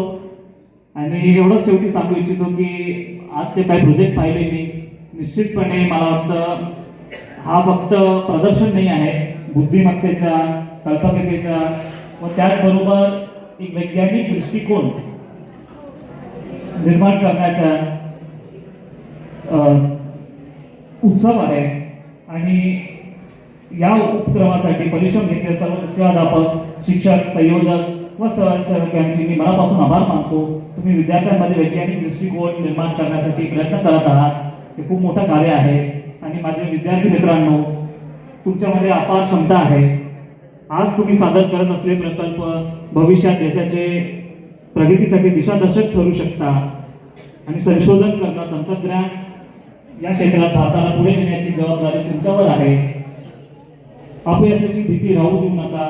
आणि एवढंच शेवटी सांगू इच्छितो की आजचे काही प्रोजेक्ट पाहिले मी, निश्चितपणे मला वाटतं हा फक्त प्रदर्शन नाही आहे, बुद्धिमत्तेचा, कल्पकतेचा व त्याचबरोबर एक वैज्ञानिक दृष्टिकोन निर्माण करण्याचा उत्सव आहे. आणि या उपक्रमासाठी परिश्रम घेतले सर्व मुख्याध्यापक, शिक्षक, संयोजक व सहकाऱ्यांची मी मनापासून आभार मानतो. तुम्ही विद्यार्थ्यांमध्ये वैज्ञानिक दृष्टिकोन निर्माण करण्यासाठी प्रयत्न करत आहात, ते खूप मोठं कार्य आहे. आणि माझे विद्यार्थी मित्रांनो, तुमच्यामध्ये अपार क्षमता आहे. आज तुम्ही सादर करत असलेले प्रकल्प भविष्यात देशाचे प्रगतीसाठी दिशादर्शक ठरू शकता. आणि संशोधन करणं, तंत्रज्ञान या क्षेत्रात भारताला पुढे नेण्याची जबाबदारी तुमच्यावर आहे. अपयशाची भीती राहू देऊ नका.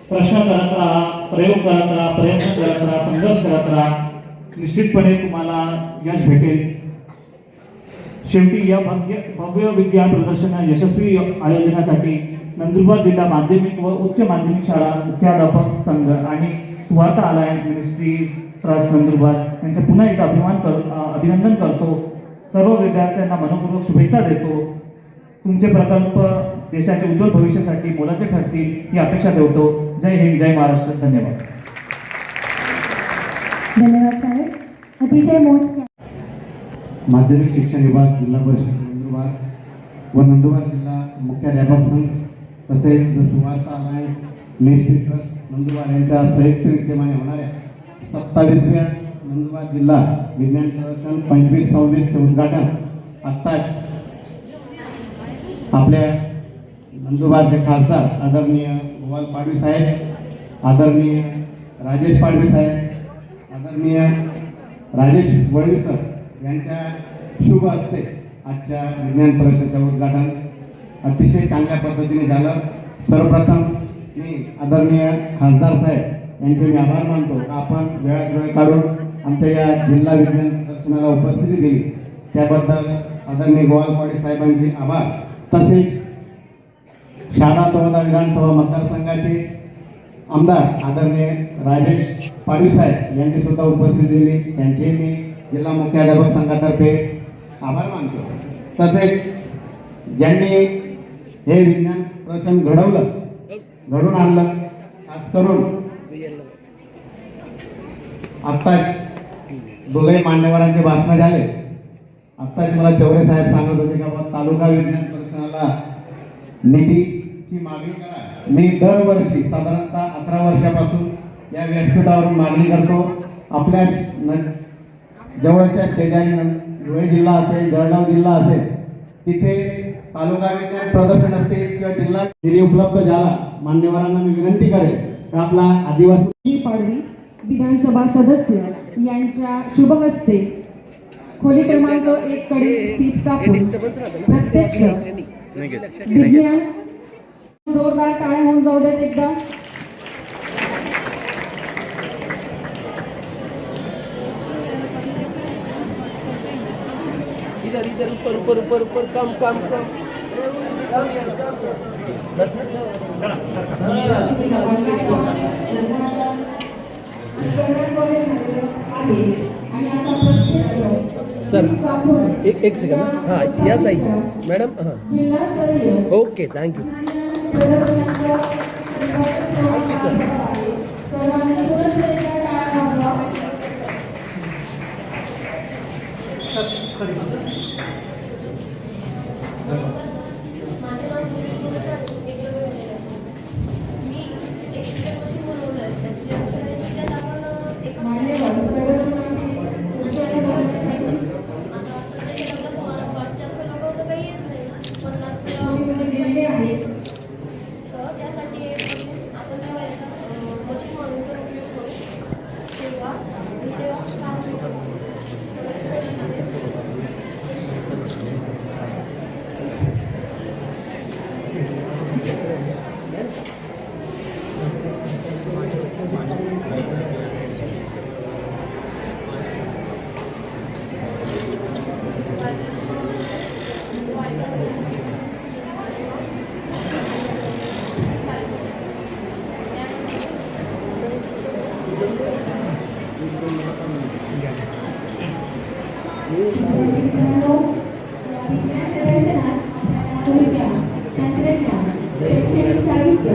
प्रश्न करत राहा, प्रयोग करत राहा, प्रयत्न करत राहा, संघर्ष करत राहा. निश्चितपणे तुम्हाला यश भेटेल. शेवटी या भव्य विज्ञान प्रदर्शन यशस्वी आयोजनासाठी नंदुरबार जिल्हा माध्यमिक व उच्च माध्यमिक शाळा मुख्याध्यापक संघ आणि सुवार्थ अलायन्स मिनिस्ट्री ट्रस्ट नंदुरबार यांचे पुन्हा एकदा अभिनंदन करतो. सर्व विद्यार्थ्यांना मनपूर्वक शुभेच्छा देतो. तुमचे प्रकल्प देशाच्या उज्ज्वल भविष्यासाठी मोलाचे ठरतील ही अपेक्षा ठेवतो. जय हिंद, जय महाराष्ट्र. धन्यवाद. धन्यवाद साहेब. अतिशय मोजक्या माध्यमिक शिक्षण विभाग, जिल्हा परिषद नंदुरबार व नंदुरबार जिल्हा मुख्याध्यापक संघ तसेच द सुवार्थ अलायन्स मिनिस्ट्री ट्रस्ट नंदुरबार यांच्या संयुक्त विद्यमाने होणाऱ्या 27व्या नंदुरबार जिल्हा विज्ञान प्रदर्शन 25-26 चे उद्घाटन आत्ताच आपल्या नंदुरबारचे खासदार आदरणीय गोवाल पाडवी साहेब, आदरणीय राजेश पाडवी साहेब, आदरणीय राजेश वळवी सर यांच्या शुभ हस्ते आजच्या विज्ञान परिषदेचं उद्घाटन अतिशय चांगल्या पद्धतीने झालं. सर्वप्रथम मी आदरणीय खासदार साहेब यांचे मी आभार मानतो. आपण वेळात वेळ काढून आमच्या या जिल्हा विज्ञान प्रदर्शनाला उपस्थिती दिली त्याबद्दल आदरणीय गोवाल पाडवी साहेबांचे आभार. तसेच शहादा तळोदा विधानसभा मतदारसंघाचे आमदार आदरणीय राजेश पाडवी साहेब यांनी सुद्धा उपस्थिती दिली, त्यांचे मी जिल्हा मुख्याध्यापक संघातर्फे आभार मानतो. तसेच ज्यांनी हे विज्ञान प्रदर्शन घडून आणलं, खास करून आत्ताच दोघे मान्यवरांचे भाषण झाले. आत्ताच मला चौरे साहेब सांगत होते की बाबा तालुका विज्ञान प्रदर्शनाला निधीची मागणी करा. मी दरवर्षी साधारणतः 11 वर्षापासून या व्यासपीठावरून मागणी करतो. आपल्या जवळच्या शेजारी धुळे जिल्हा असेल, जळगाव जिल्हा असेल, तिथे तालुका विज्ञान प्रदर्शन असते किंवा जिल्हा निधी उपलब्ध झाला, मान्यवरांना मी विनंती करेन की आपला आदिवासी पाडवी विधानसभा सदस्य यांच्या शुभ हस्ते खोली क्रमांक 1 कडे फीत कापून प्रत्यक्ष विज्ञान जोरदार टाळ्या होऊन जाऊ देत एकदा. इधर ऊपर कम सर एक सेकंड. हाँ या ताई मॅडम. हाँ ओके थँक्यू. मित्रांनो, या विज्ञान प्रदर्शनात ऊर्जा, तंत्रज्ञान, शैक्षणिक साहित्य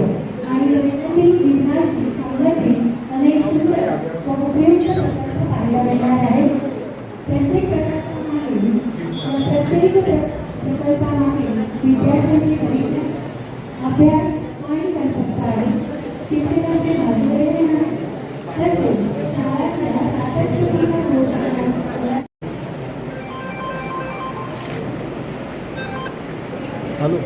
आणि दैनंदिन जीवनाशी संबंधित अनेक सुंदर व उपयुक्त प्रकल्प पाहायला मिळणार आहेत. प्रत्येक प्रकल्पामागे विद्यार्थ्यांची परीक्षा, अभ्यास आणि कल्पकता, शिक्षकांचे मार्गदर्शन तसेच शाळांच्या सातत्यपूर्ण प्रोत्साहन hello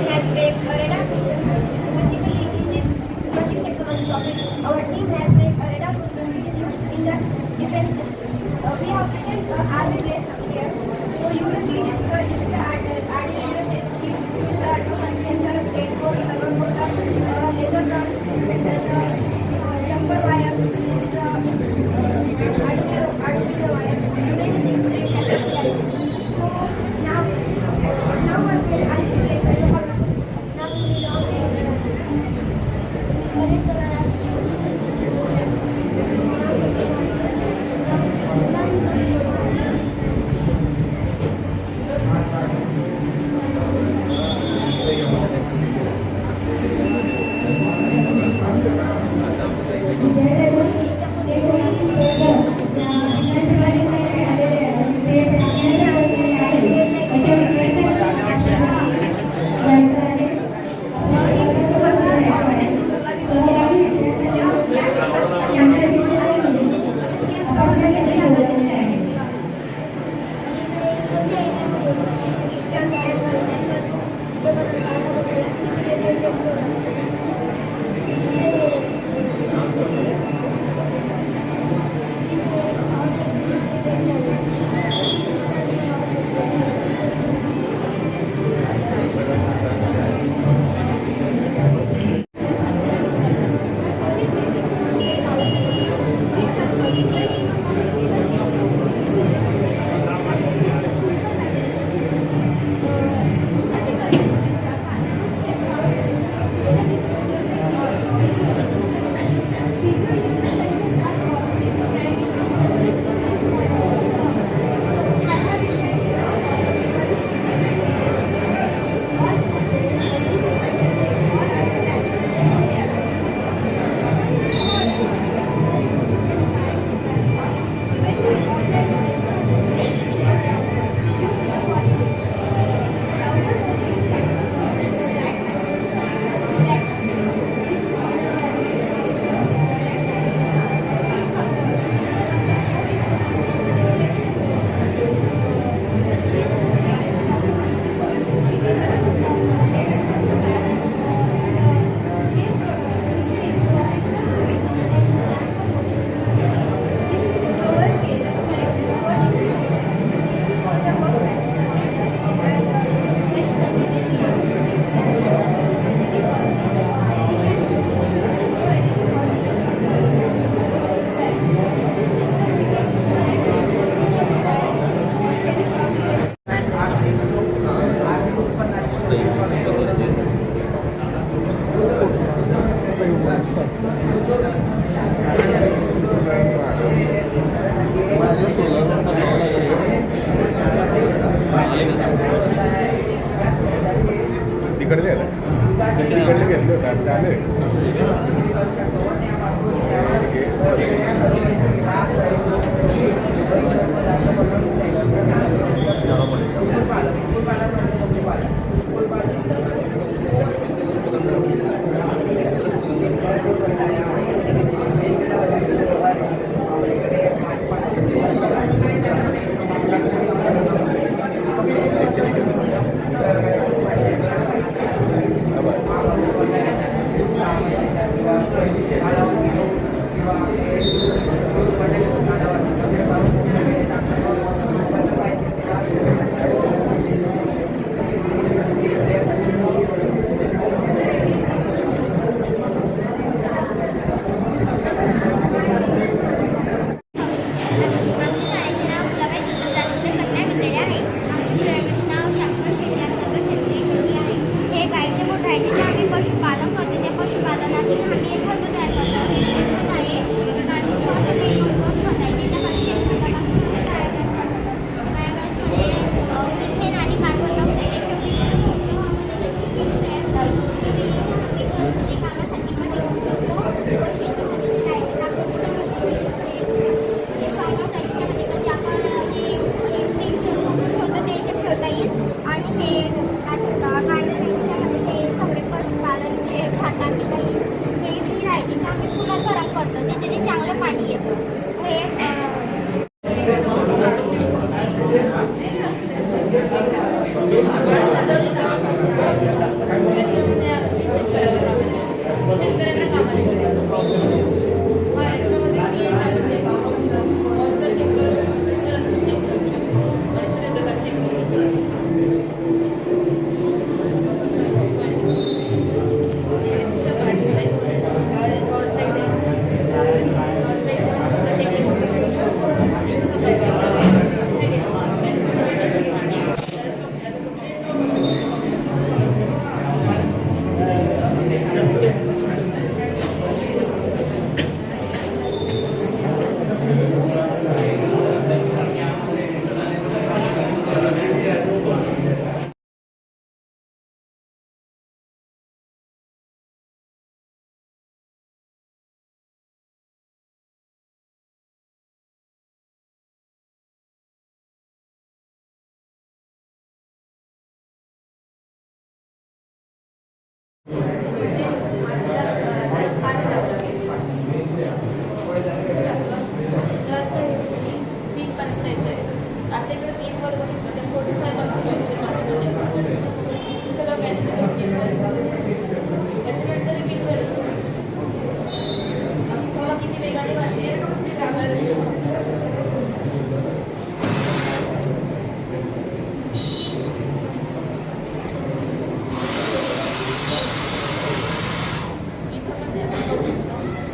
Flashback, or an assistant. Basically, in this project technology शेतकऱ्यांना कामाला हा याच्यामध्ये पीएच आपण चेक करू शकतो, मॉइश्चर चेक करू शकतो, रस्ते चेक करू शकतो आणि सगळे प्रकार चेक करू शकतो.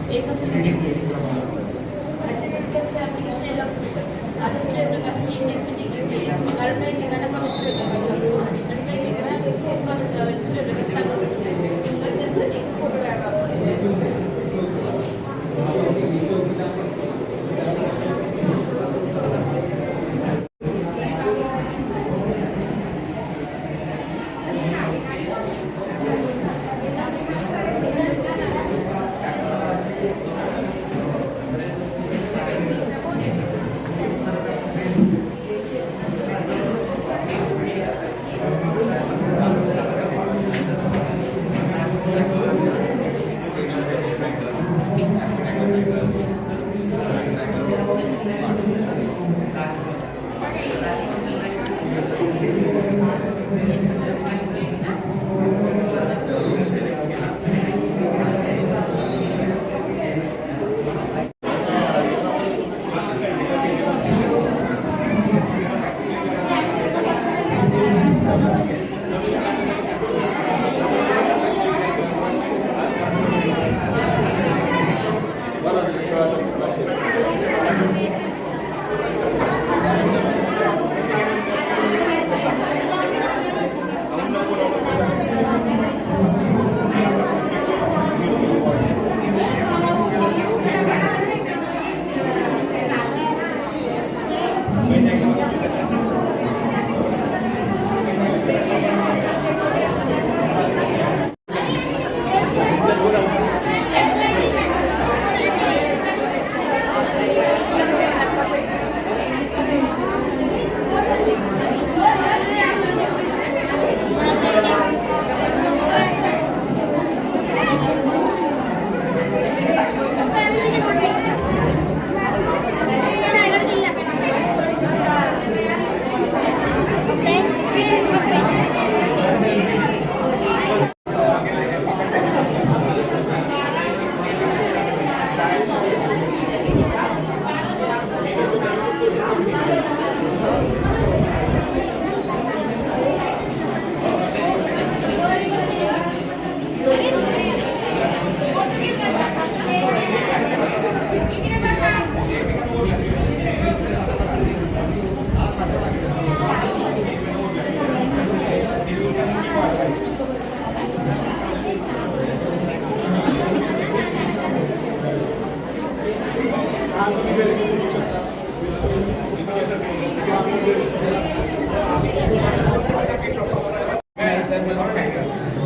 एक असं त्याच्यानंतरचं ॲप्लिकेशन यायला असतं आता सुद्धा प्रकारची इंटेन्सिटी कारण काही ठिकाणं कमी सुरू लागतो आणि काही ठिकाणं खूप सुरू तर त्याचं एक फोटो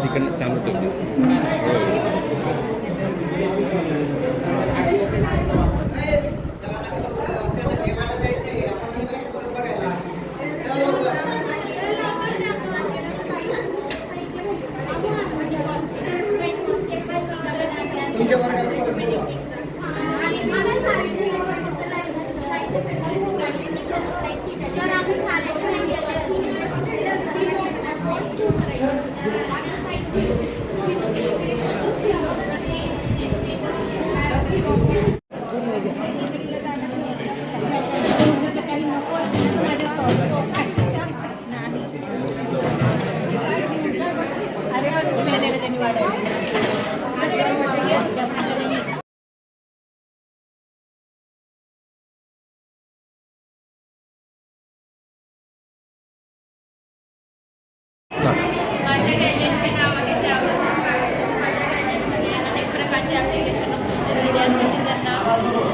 तिकडनं चालू ठेवते. माझ्या गॅजेटचे नाव आहे त्याबद्दल काढतो. माझ्या गॅजेटमध्ये अनेक प्रकारचे ॲप्लिकेशन असून ते सिनियर सिटीजनना,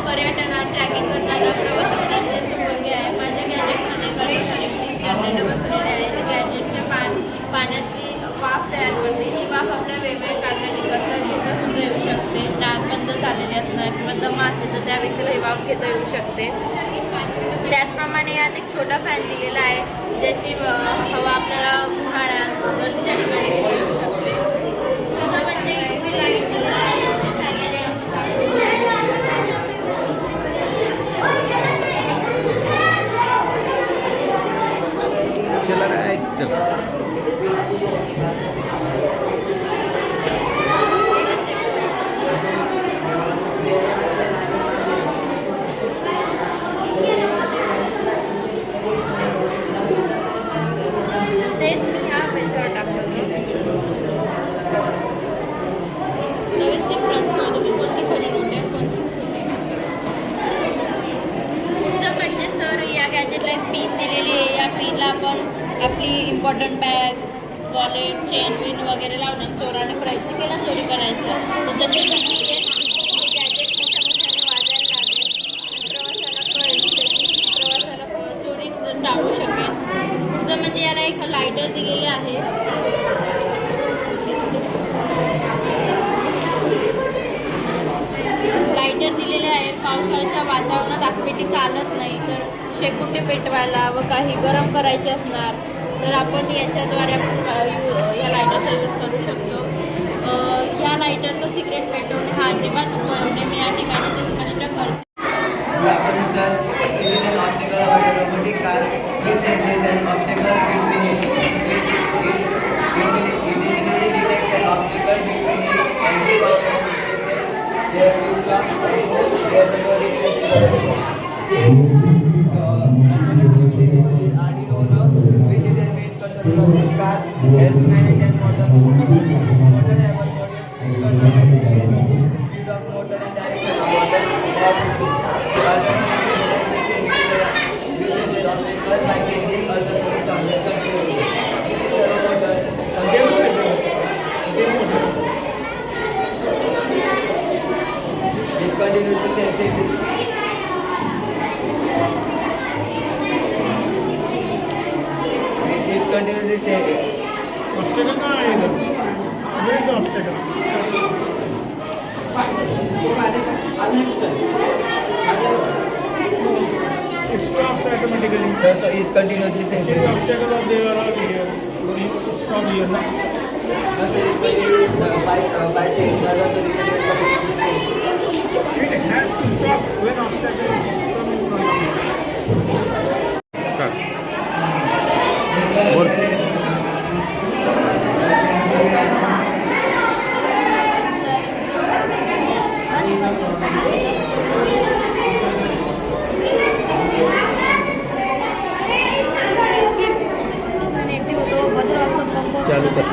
पर्यटनात, ट्रॅकिंग करताना, प्रवासात अत्यंत उपयोगी आहे. माझ्या गॅजेटमध्ये कर्मचारी जनरेटर बसवलेले आहे. ते गॅजेटच्या पाण्याची वाफ तयार करते. ही वाफ आपल्या वेगवेगळ्या कारणाने करता घेता सुद्धा येऊ शकते. नाक बंद झालेले असणार किंवा दमा असेल तर त्या व्यक्तीला ही वाफ घेता येऊ शकते. त्याचप्रमाणे यात एक छोटा फॅन दिलेला आहे ज्याची हवा आपल्याला उन्हाळ्यात गर्दीच्या ठिकाणी घेता येऊ शकते. दुसरं म्हणजे UV लाईट तेच मी ह्या पेजवर टाकलं. लगेच डिफरन्स कळतो की कोणती खरी नोट आहे कोणती खोटी. पुढचं म्हणजे सर या गॅजेटला एक पिन दिलेली आहे. या पिनला आपण आपली important bag, wallet, chain win वगैरे लावण्यात चोराने प्रयत्न केला चोरी करायचा. तर जसे गॅजेट मोठ्या मोठ्याने वाजायला लागेल प्रवासाला चोरी टाळू शकेल. पुढचं म्हणजे याला एक लायटर दिलेले आहे. लायटर दिलेले आहे. पावसाळ्याच्या वातावरणात आगपेटी चालत नाही तर शेकोटी पेटवायला व काही गरम करायचे असणार तर आपण याच्याद्वारे या लायटरचा यूज करू शकतो. ह्या लायटरचा सिगरेट पेटवणे हा अजिबात उपयोग नाही. मी या ठिकाणी ते स्पष्ट करतो. robotic car which senses an obstacle between it intelligently detects an obstacle between it and the obstacle. There is stop where the body Arduino which is a main control of this car helps manage and motor level control speed of motor and direction of motor like changing other modes of the control. This is a motor. It continues to sense this. It continues to sense it. obstacle कहाँ है इधर? ये तो obstacle. It stops automatically. So it continuously senses. The obstacle of the here. Stop here now. By saying It has to stop when obstacle is coming from चालू कर.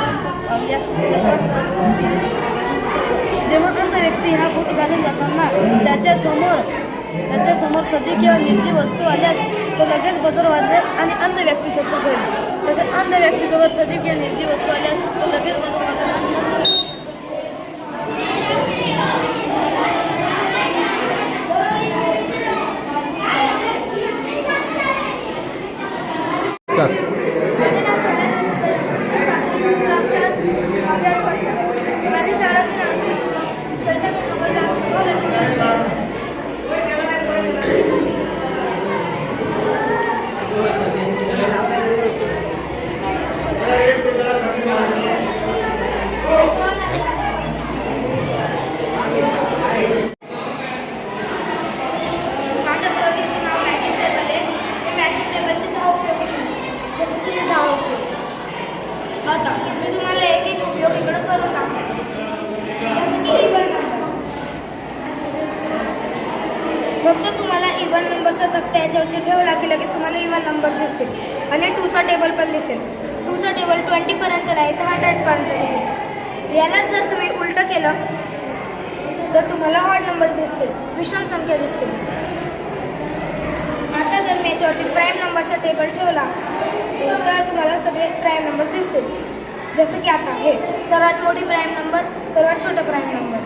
जेव्हा अंध व्यक्ती हा बूट घालून जाताना त्याच्यासमोर सजीव किंवा निर्जीव वस्तू आल्यास तो लगेच बजर वाजवेल आणि अंध व्यक्ती सतर्क होईल. तसेच अंध व्यक्तीजवळ सजीव किंवा निर्जीव वस्तू आल्यास तो लगेच बजर वाजवेल. आता मी तुम्हाला एक एक उपयोग इकडे करून दाखवतो. जसं की इवन नंबर. फक्त तुम्हाला इवन नंबरचा तक्ता याच्यावरती ठेवला की लगेच तुम्हाला इवन नंबर दिसतील आणि 2चा टेबल पण दिसेल. 2चा टेबल 20 पर्यंत नाही तर 100 पर्यंत दिसेल. यालाच जर तुम्ही उलटं केलं तर तुम्हाला ऑड नंबर दिसतील, विषम संख्या दिसतील. आता जर मी याच्यावरती प्राईम नंबरचा टेबल ठेवला तर तुम्हाला सगळे प्राईम नंबर दिसतील. जसं की आता हे सर्वात मोठी प्राईम नंबर, सर्वात छोटा प्राईम नंबर.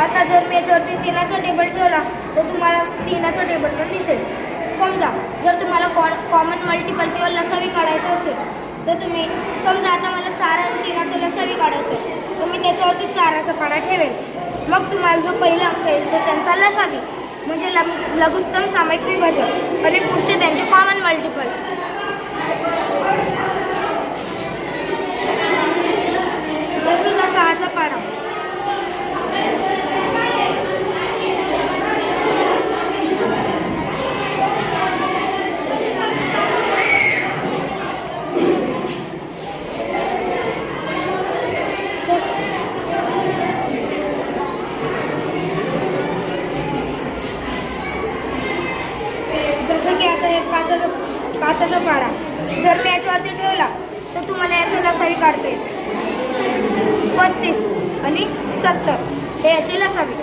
आता जर मी याच्यावरती 3चा टेबल ठेवला तर तुम्हाला 3चा टेबल पण दिसेल. समजा जर तुम्हाला कॉमन मल्टिपल किंवा लसावी काढायचं असेल तर तुम्ही समजा आता मला 4 आणि 3चा लसावी काढायचं आहे तर मी त्याच्यावरती 4चा पाडा ठेवेल. मग तुम्हाला जो पहिला अंक येईल तर त्यांचा लसावी म्हणजे लघुत्तम सामायिक विभाजक आणि पुढचे त्यांचे कॉमन मल्टिपल. तसंच 6चा पाडा. जसं की आता हे 5चा पाडा जर मी याच्यावरती ठेवला तर तुम्हाला याची लसावी काढता येईल. 35 आणि 70 हे याची लसावी.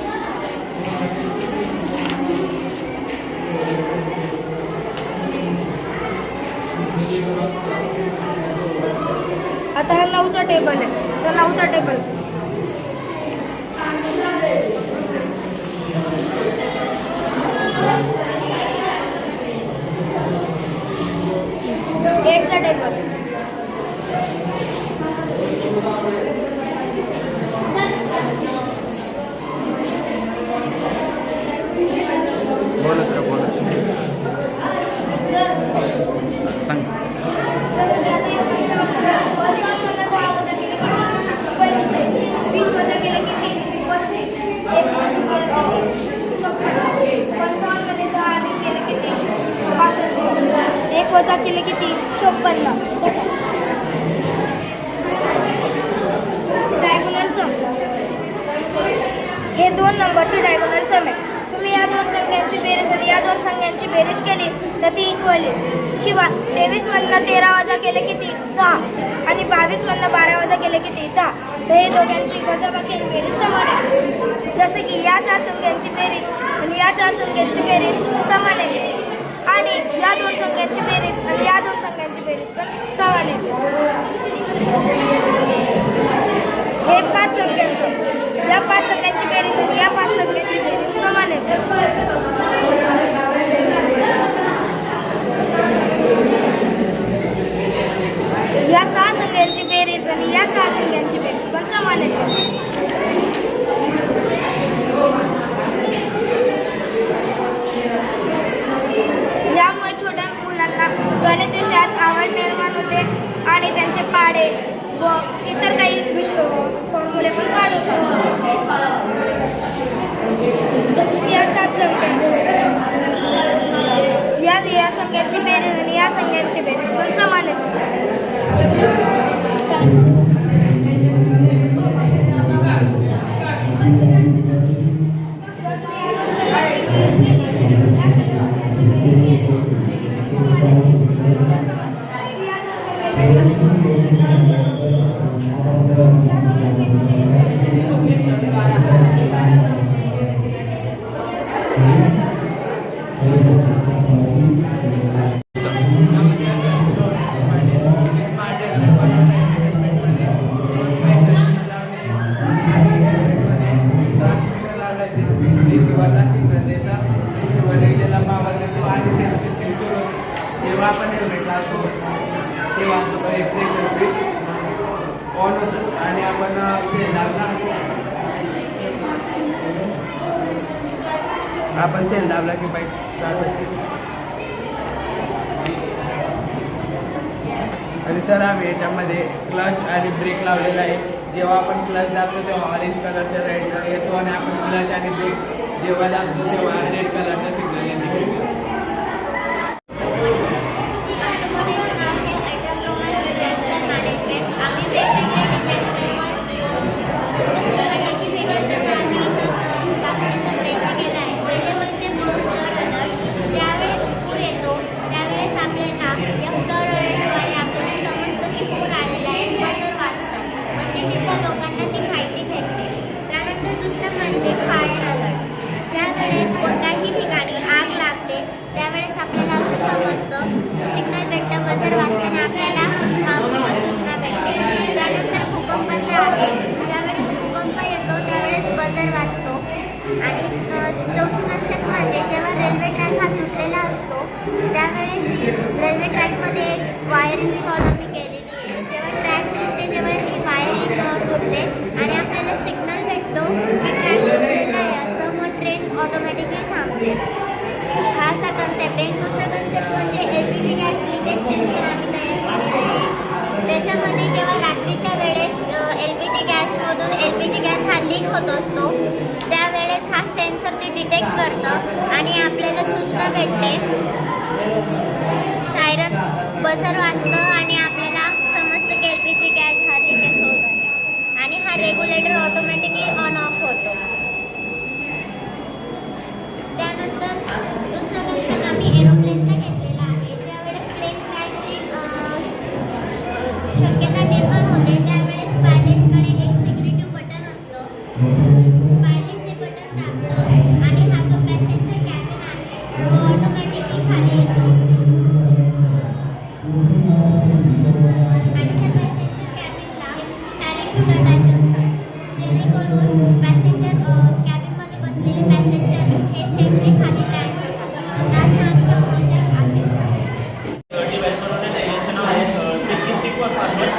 आता हा 9चा टेबल आहे तर 9चा टेबल. चा टेबल. सांग. एक वजा केले किती 56. डायगोनल सम हे 2 नंबरचे डायगोनल सम आहे. तुम्ही या 2 संख्यांची बेरीज आणि या 2 संख्यांची बेरीज केली तर ती इक्वल येईल. किंवा 23मधनं 13 वजा केले किती 10 आणि 22मधनं 12 वजा केले किती 10. तर हे दोघांची वजाबाकी आणि बेरीज समान आहे. जसं की या 4 संख्यांची बेरीज आणि या 4 संख्यांची बेरीज समान येते आणि या 2 संख्यांची बेरीज आणि या 2 संख्यांची बेरीज पण समान येते. हे 5 संख्यांचं या 5 संख्यांची बेरीज आणि या 5 संख्यांची बेरीज समान येते. या 6 संख्यांची बेरीज आणि या 6 संख्यांची बेरीज पण समान येते. यामुळे छोट्या मुलांना गणित विषयात आवड निर्माण होते आणि त्यांचे पाढे व इतर काही फॉर्म्युले पण काढवतात. जसं की या 7 संख्या या संख्यांची बेरीज आणि या संख्यांची बेरीज पण समान येते. जेव्हा आपण हेल्मेट लावतो तेव्हा प्रेशर स्विच ऑन होतं आणि आपण सेल दाबला की बाईक स्टार्ट होते. आणि सर आम्ही याच्यामध्ये क्लच आणि ब्रेक लावलेला आहे. जेव्हा आपण क्लच दाबतो तेव्हा ऑरेंज कलरचा रेड येतो आणि आपण क्लच आणि ब्रेक जेव्हा दाबतो तेव्हा रेड कलरचा सिग्नल येतो. ज्यावेळेस कोणत्याही ठिकाणी आग लागते त्यावेळेस आपल्याला असं समजतं रेल्वे ट्रॅकमध्ये एक वायर इन्स्टॉल आम्ही केलेली आहे. जेव्हा ट्रॅक तुटते तेव्हा ही वायरिंग तुटते आणि आपल्याला सिग्नल भेटतो की ट्रॅक तुटलेला आहे असं, मग ट्रेन ऑटोमॅटिकली थांबते. हा असा कन्सेप्ट आहे. दुसरा कन्सेप्ट म्हणजे LPG गॅस लिकेज सेन्सर आम्ही तयार केलेला आहे. त्याच्यामध्ये जेव्हा रात्रीच्या वेळेस LPG गॅसमधून LPG गॅस हा लीक होत असतो त्यावेळेस हा सेन्सर ते डिटेक्ट करतं आणि आपल्याला सूचना भेटते. सायरन बझर वाजतं आणि आपल्याला समजतं की LPG गॅस हा लिकेज होत आहे आणि हा रेग्युलेटर ऑटोमॅटिकली ऑन ऑफ होतो. त्यानंतर दुसरा कन्सेप्ट आम्ही एरोप्लेनचा घेतलेला आहे. ज्यावेळेस प्लेन क्रॅशची शक्यता निर्माण होते त्यावेळेस पायलटकडे एक सिक्युरिटी बटन असतं. पायलट ते बटन दाबतं आणि हा जो पॅसेंजर कॅबिन आहे तो ऑटोमॅटिकली खाली येतो आणि त्या पॅसेंजर कॅबिनला पॅराशूट अटॅच असतात जेणेकरून पॅसेंजर कॅबिनमध्ये बसलेले पॅसेंजर हे सेफली खाली लँड होतात. असं आमचं प्रोजेक्ट आहे. डिवाइस बनवलेलं आहे. याचं नाव आहे सिम्प्लिस्टिक फार्मर्स.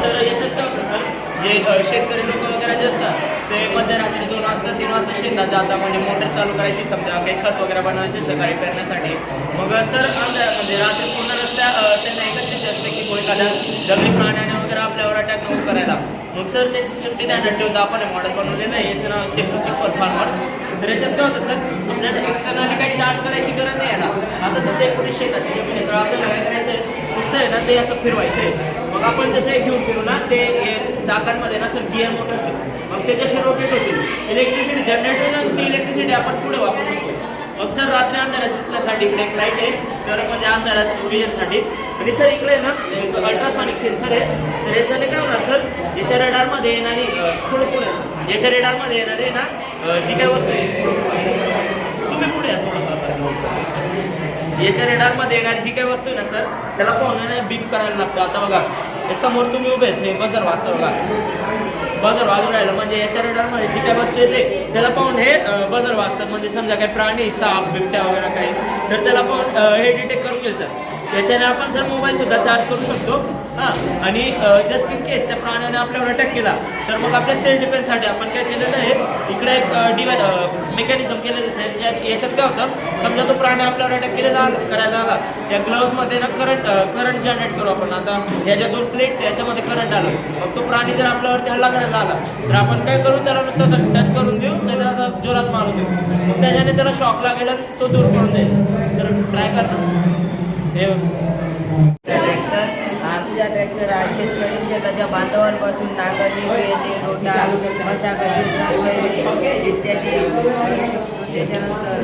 तर याच्यात काय होतं सर, जे शेतकरी लोक वगैरे जे असतात ते मध्यरात्री 2 वाजता 3 वाजता शेतात जातात, म्हणजे मोटर चालू करायची समजा, काही खत वगैरे बनवायचे सकाळी पेरण्यासाठी. मग सर म्हणजे रात्री पूर्ण रस्त्या त्यांना एकत्रित असते की कोणी एखाद्या जंगली प्राण्याने वगैरे आपल्यावर अटॅक नको करायला. मग सर त्याची सेफ्टी ध्यानात ठेवता आपण हे मॉडेल बनवलेलं आहे. याचं नाव सिम्प्लिस्टिक फॉर फार्मर्स. तर याच्यात काय होतं सर, आपल्याला एक्स्टर्नली काही चार्ज करायची गरज नाही याला. आता सध्या एकोणी शेताची जमीन आहे तर आपल्याला काय करायचं आहे, नुसतं आहे ना ते असं फिरवायचं आहे. मग आपण जसे घेऊन फिरू ना ते चाकांमध्ये ना सर गिअर मोटर्स आहे. मग ते जसे रोटेट होतील इलेक्ट्रिसिटी जनरेट होईल आणि ती इलेक्ट्रिसिटी आपण पुढे वापरू शकतो. मग सर रात्री अंधारात दिसण्यासाठी इकडे एक लाईट आहे तर म्हणजे अंधारात विजनसाठी. आणि सर इकडे ना एक अल्ट्रासॉनिक सेन्सर आहे. तर याच्याने काय होणार सर, याच्या रेडारमध्ये येणारी थोडं पुढे याच्या रेडारमध्ये येणारी ना जी काय वस्तू आहे तुम्ही पुढे या थोडंसं असं, याच्या रेडारमध्ये येणारी जी काही वस्तू आहे ना सर त्याला पाहून बीप करायला लागतं. आता बघा हे समोर तुम्ही उभे आहेत, हे बजर वाजतं बघा, बजर वाजून राहिलं म्हणजे याच्या रेडारमध्ये जी काय वस्तू येते त्याला पाहून हे बजर वाजतात. म्हणजे समजा काही प्राणी, साप, बिबट्या वगैरे काही तर त्याला पाहून हे डिटेक्ट करून घ्यायचं. याच्याने आपण सर मोबाईलसुद्धा चार्ज करू शकतो. हां, आणि जस्ट इन केस त्या प्राण्याने आपल्यावर अटॅक केला तर मग आपल्या सेल्फ डिफेन्ससाठी आपण काय केलेलं आहे, इकडे एक मेकॅनिझम केलेलं आहे. याच्यात काय होतं, समजा तो प्राणी आपल्यावर अटॅक करायला आला, त्या ग्लव्समध्ये ना करंट जनरेट करू आपण. आता ह्या ज्या 2 प्लेट्स आहे याच्यामध्ये करंट आलं, मग तो प्राणी जर आपल्यावरती हल्ला करायला आला तर आपण काय करू, त्याला नुसतं असं टच करून देऊ, त्याला असं जोरात मारून देऊ. मग त्याच्याने त्याला शॉक लागेल आणि तो दूर पडून जाईल. तर ट्राय करणं हे आमच्या ट्रॅक्टर हा शेतकरी शेताच्या बांधावर बसून नांगरणी, पेरणी, रोटा, मशागती इत्यादी करू शकतो. त्याच्यानंतर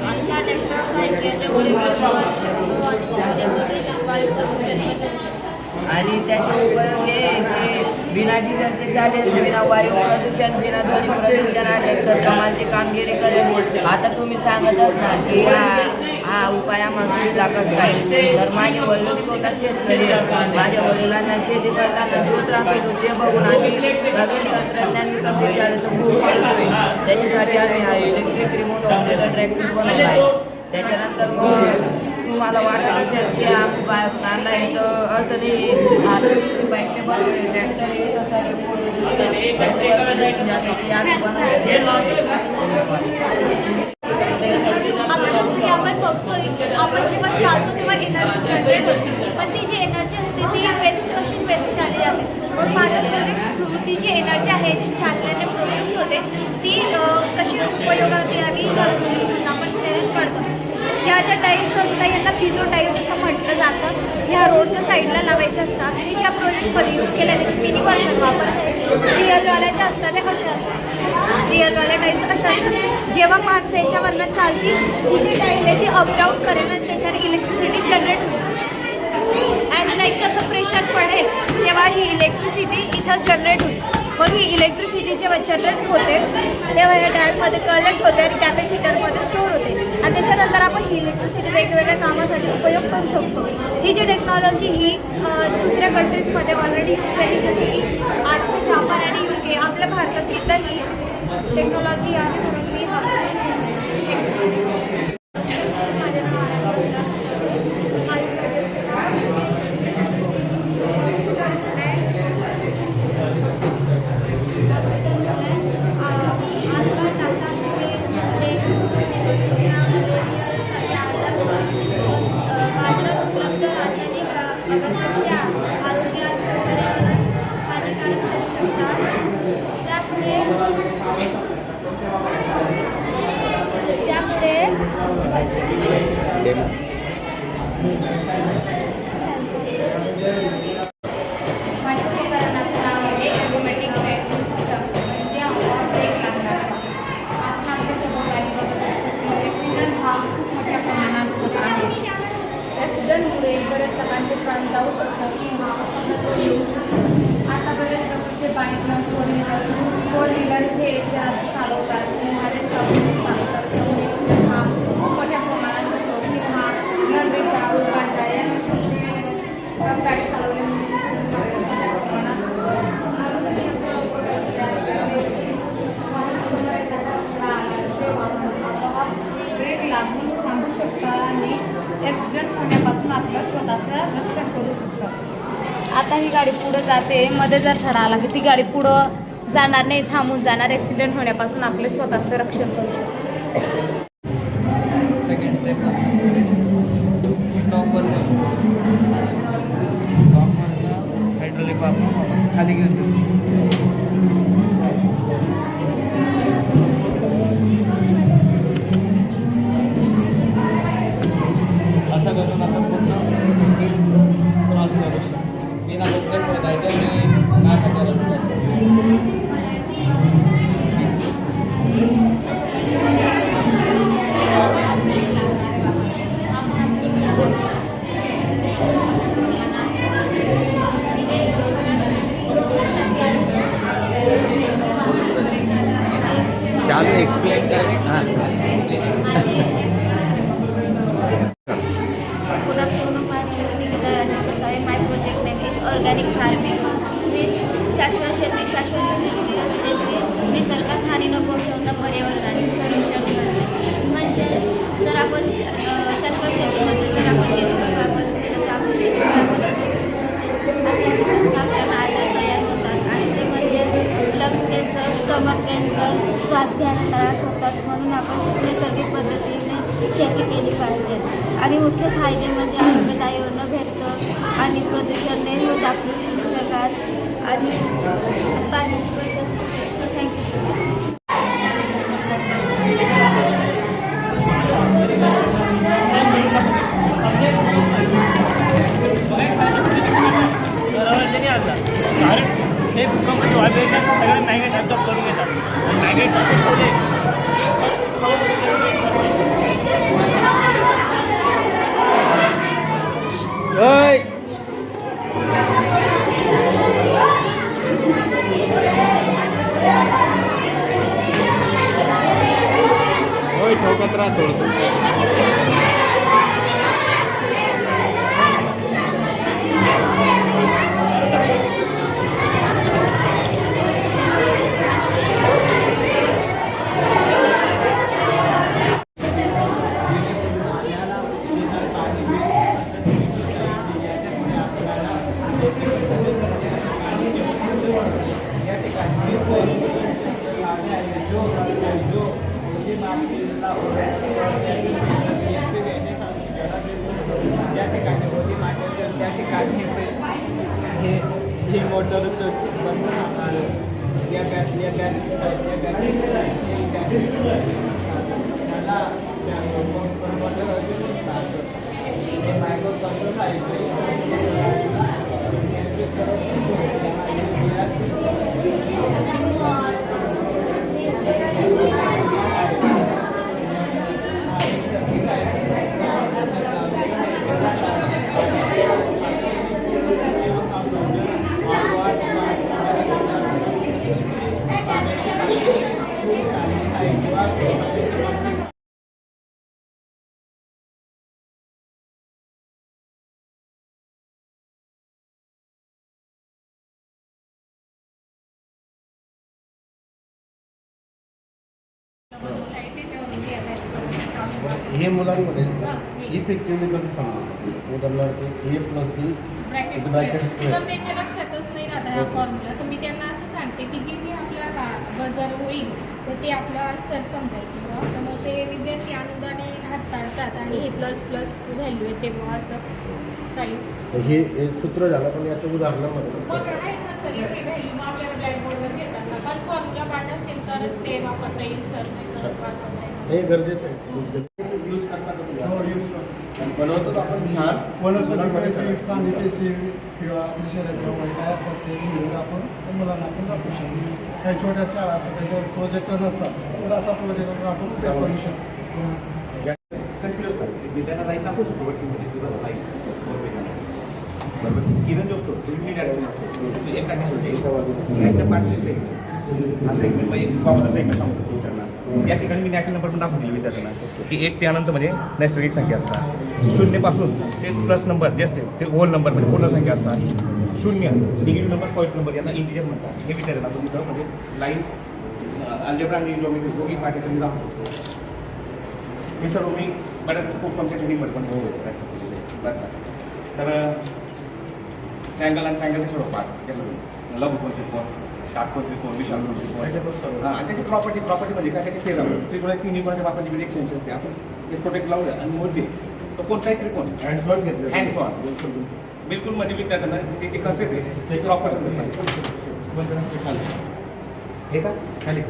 आमच्या ट्रॅक्टर साहित्याच्यामुळे करू शकतो आणि वायू प्रदूषणही करू शकतो. आणि त्याचे उपयोग हे की बिना डिझेलचे चालेल, बिना वायू प्रदूषण, बिना ध्वनी प्रदूषण हा ट्रॅक्टर कमालची कामगिरी करेल. आता तुम्ही सांगत असणार की हा उपाय आम्हाला सुविधा कसं काय, तर माझे वडील स्वतः शेतकरी, माझ्या वडिलांना शेती करताना जो त्रास होतो ते बघून आम्ही नवीन तंत्रज्ञान विकसित झालं तर खूप करतोय. त्याच्यासाठी आम्ही हा इलेक्ट्रिक रिमोट ऑपरेटर ट्रॅक्टर बनवला आहे. त्याच्यानंतर मग तुम्हाला वाटत असेल की आम्ही बाहेर आणला आहे तर असं नाही, बाईकने बनवले ट्रॅक्टर हे तसं आपण बघतोय, आपण जेव्हा चालतो तेव्हा एनर्जी जनरेट होते, पण ती जी एनर्जी असते ती वेस्ट अशी वेस्ट झाली जाते. मग माझ्याकडे ती जी एनर्जी आहे जी चालण्याने प्रोड्यूस होते ती कशी उपयोगात यावी आपण प्रेरण करतो. ह्या ज्या टाईल्स असतात यांना फिजो टाईल्स असं म्हटलं जातं. ह्या रोडच्या साईडला लावायच्या असतात. ती ज्या प्रोजेक्टमध्ये यूज केल्या त्याची मिनी वर्जन वापरतात. रिअलवाल्या ज्या असतात त्या अशा असतात, रिअलवाल्या टाईल्स अशा असतात. जेव्हा माणसं याच्यावरनं चालतील ही जी टाईल आहे ती अपडाऊन करेल आणि त्याच्याने इलेक्ट्रिसिटी जनरेट होईल. ॲज लाईक कसं प्रेशर पडेल तेव्हा ही इलेक्ट्रिसिटी इथं जनरेट होईल. मग ही इलेक्ट्रिसिटी जेव्हा जनरेट होते तेव्हा या डायलमध्ये कलेक्ट होते आणि कॅपॅसिटरमध्ये स्टोअर होते आणि त्याच्यानंतर आपण ही इलेक्ट्रिसिटी वेगवेगळ्या कामासाठी उपयोग करू शकतो. ही जी टेक्नॉलॉजी ही दुसऱ्या कंट्रीजमध्ये ऑलरेडी केली, जसे की आजचे जापान आणि UK. आपल्या भारतात सुद्धा ही टेक्नॉलॉजी आहे म्हणून मी हा माझं नाव आरोग्यास हानिकारक ठरू शकतात. त्यामुळे माझ्या उपकरणाचं नाव आहे ऑटोमॅटिक ब्रेकिंग सिस्टम म्हणजे आवाज ब्रेक लागणार. आपण आपल्या सभोवताली बघत असतो की ॲक्सिडेंट हा खूप मोठ्या प्रमाणात होत आहे. ॲक्सिडेंटमुळे बरेच लोकांचे प्राण जाऊ शकतात किंवा अपघात येऊ शकतात. आता बरेच लोकांचे बाईक फोर व्हीलर हे जास्त चालवतात किंवा रेस चालवतात. त्यामुळे हा खूप मोठ्या प्रमाणात होतो किंवा न ब्रेक अपघात गाडी चालवल्यामुळे मोठ्या प्रमाणात ब्रेक लागून थांबू शकतात आणि ॲक्सिडेंट होण्यापासून आपलं स्वतःचं रक्षण करू शकतात. आता ही गाडी पुढं जाते, मध्ये जर थडा आला की ती गाडी पुढं जाणार नाही, थांबून जाणार. ॲक्सिडेंट होण्यापासून आपले स्वतःचं रक्षण करू शकतो. हायड्रोलिक वापरून खाली घेऊन देऊ शकतो. असं करून आपण पूर्ण क्रॉस करू शकतो. बिना बद्दल शोधायचं आणि नाटाच्या रस्त्यात चालू एक्सप्लेन कर. हां ऑर्गॅनिक फार्मिंग शाश्वत शेती निसर्गात हानी न पोहोचवता पर्यावरणाचे संरक्षण करते. म्हणजे जर आपण शाश्वत शेतीमध्ये जर आपण केमिकल वापरलं तर आपली शेती खराब होते आणि त्याच्यापासून आपल्याला आजार तयार होतात आणि ते म्हणजे लंग्स कॅन्सर, स्टमक कॅन्सर, श्वास घ्यायला त्रास होतात. म्हणून आपण नैसर्गिक पद्धतीने शेती केली पाहिजे. आणि मुख्य फायदे म्हणजे आरोग्यदायी अन्न भेटतं आणि प्रदूषण नाही होत आपली निसर्गात आणि पाण्याची बचत. थँक्यू. कारण हे भूकंपाचे व्हायब्रेशन सगळे मॅग्नेट ॲब्झॉर्ब करून घेतात आणि मॅग्नेट्स असे ठेवले ठोकत राहा थोडंसं. ही मोटर हे मुलांमध्ये इफेक्टिव्हली कसं समजतं? उदाहरणार्थ A+B ब्रॅकेट स्क्वेअर लक्षातच नाही राहता या फॉर्म्युला. तर मी त्यांना असं सांगते की जी मी आपल्या बजर होईल तर ते आपलं सर समजायचं तर मग ते विद्यार्थी आनंदाने हाताळतात आणि हे प्लस प्लस व्हॅल्यू आहे तेव्हा असं साईड हे सूत्र झालं, पण याच्या उदाहरणामध्ये मग आहेत ना सर इथे व्हॅल्यू मग आपल्याला ब्लॅकबोर्डवर घेतात ना पण फॉर्म्युला पाठ असेल तरच ते वापरता येईल सर नाही तर वापरता येईल. हे गरजेचं आहे. यूज करता का तुम्ही? यूज करतो. बनवतो आपण छान वनस्पती प्राणी किंवा आपल्या शहराच्या वगैरे काय असतात ते घेऊन आपण त्या मुलांना आपण दाखवू शकतो. काही छोट्या शाळा असतात त्याच्यावर प्रोजेक्टर नसतात तर असा प्रोजेक्टर आपण उपयोग करू शकतो. विद्यार्थ्यांना लाईन दाखवू शकतो वरतीमध्ये सुद्धा लाईन बरोबर. किरण जो असतो तो डायरेक्शन असतो एक टाकायचं याच्या पाठली सेगमेंट हा सेगमेंट एक कॉमन सेगमेंट सांगू शकतो त्यांना. या ठिकाणी मी नॅचरल नंबर पण दाखवून दिले विद्यार्थ्यांना की 1 ते अनंत म्हणजे नैसर्गिक संख्या असतात. 0 पासून ते प्लस नंबर जे असते ते होल नंबर म्हणजे पूर्ण संख्या असतात. 0 निगेटिव्ह नंबर पॉईंट नंबर यांना इंटिजर म्हणतात. हे विद्यार्थ्यांना आपण तिथं म्हणजे लाईन अल्जेब्रा आणि जॉमेट्री दोन्ही पाठायचं मी दाखवू शकतो. हे सर्व मी बऱ्याच खूप कमच्या ट्रेनिंगमध्ये पण ॲक्सेप्ट केलेले आहे बरं का. तर ट्रँगल आणि ट्रँगलचे सर्व पार्ट हे सर्व लघुकोण त्रिकोण, काटकोण त्रिकोण, विशाल त्रिकोण आणि त्याची प्रॉपर्टी म्हणजे काय त्याची फेरा त्रिकोण 3 कोणाच्या बापाची वेगळी एक्सटेन्शन असते. आपण ते प्रोटेक्ट लावलं आणि मोजले तो कोणताही त्रिकोण हँड्स ऑन घेतलं हँड्स ऑन बिलकुल म्हणजे विद्यार्थ्यांना ते कन्सेप्ट आहे ते प्रॉपर समजत हे का खाली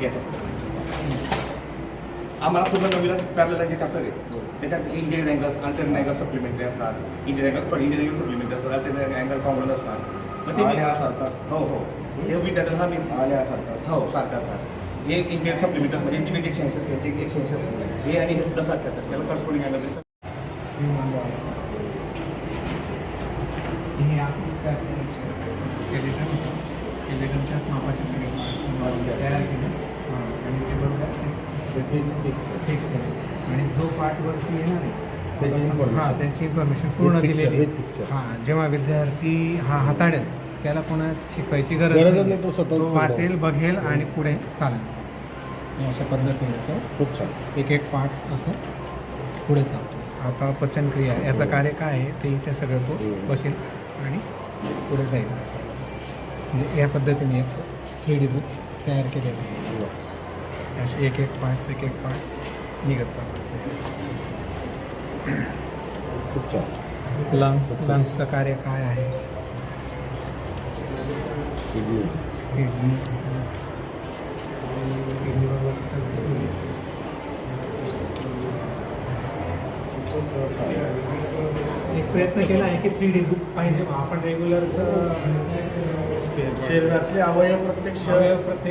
याचं आम्हाला पूर्ण नवीन पॅरलल जे चॅप्टर आहे त्याच्यात engineer angle alternate angle supplementary असतात. इंजिनिअर अँगल सप्लिमेंटरी असतात. अल्टरनेट अँगल कॉमन असतात. मग ते हो हे विद्यार्थ्यांना मी हो सारखं असतात. हे इंजिनिअर सप्लिमेंटरी म्हणजे इंजिनिअर 180 असते त्याचे 180 असते हे आणि हे सुद्धा सारखं असतात. त्याला करस्पॉन्डिंग अँगल हे असं स्केलेटनच्याच मापाचे सगळे तयार केले आणि ते बरोबर फिक्स केले आणि जो पार्टवरती येणार आहे त्यांची इन्फॉर्मेशन पूर्ण दिलेली. हां जेव्हा विद्यार्थी हा हाताळेल त्याला पुन्हा शिकवायची गरज नाही. तो स्वतः वाचेल बघेल आणि पुढे चालेल. अशा पद्धतीने तो खूप छान एक पार्ट्स असं पुढे चालतो. आता पचनक्रिया याचं कार्य काय आहे ते इथे सगळं तो बघेल आणि पुढे जाईल. असं म्हणजे या पद्धतीने एक 3D बुक तयार केलेलं आहे. असे एक पार्ट्स निघत चालतात. खूप छान. लंग्सचं कार्य काय आहे एक प्रयत्न केला आहे की 3D बुक पाहिजे. आपण रेग्युलर शरीरातले अवयव प्रत्यक्ष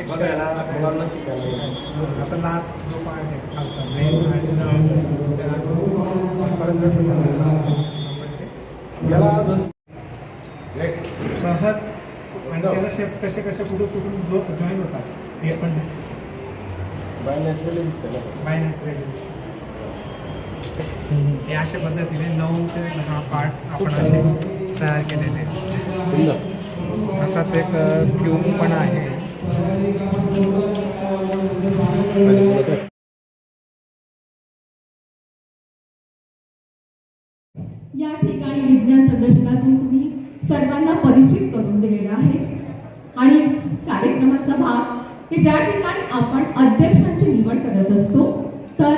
मुलांना शिकायला. आता लास्ट जो पार्ट आहे खालचा मेन आणि त्याला परत याला अजून सहज आणि त्याला शेप्स कसे कुठून जॉईन होतात हे पण दिसतं. बाय नॅचरली दिसतं ना. बाय नॅचरली दिसतं. हे अशा पद्धतीने 9 ते 10 पार्ट्स आपण असे तयार केलेले आहेत. असाच एक क्यूब पण आहे. या ठिकाणी विज्ञान प्रदर्शनातून तुम्ही सर्वांना परिचित करून दिलेला आहे आणि कार्यक्रमाचा भाग की ज्या ठिकाणी आपण अध्यक्षांची निवड करत असतो तर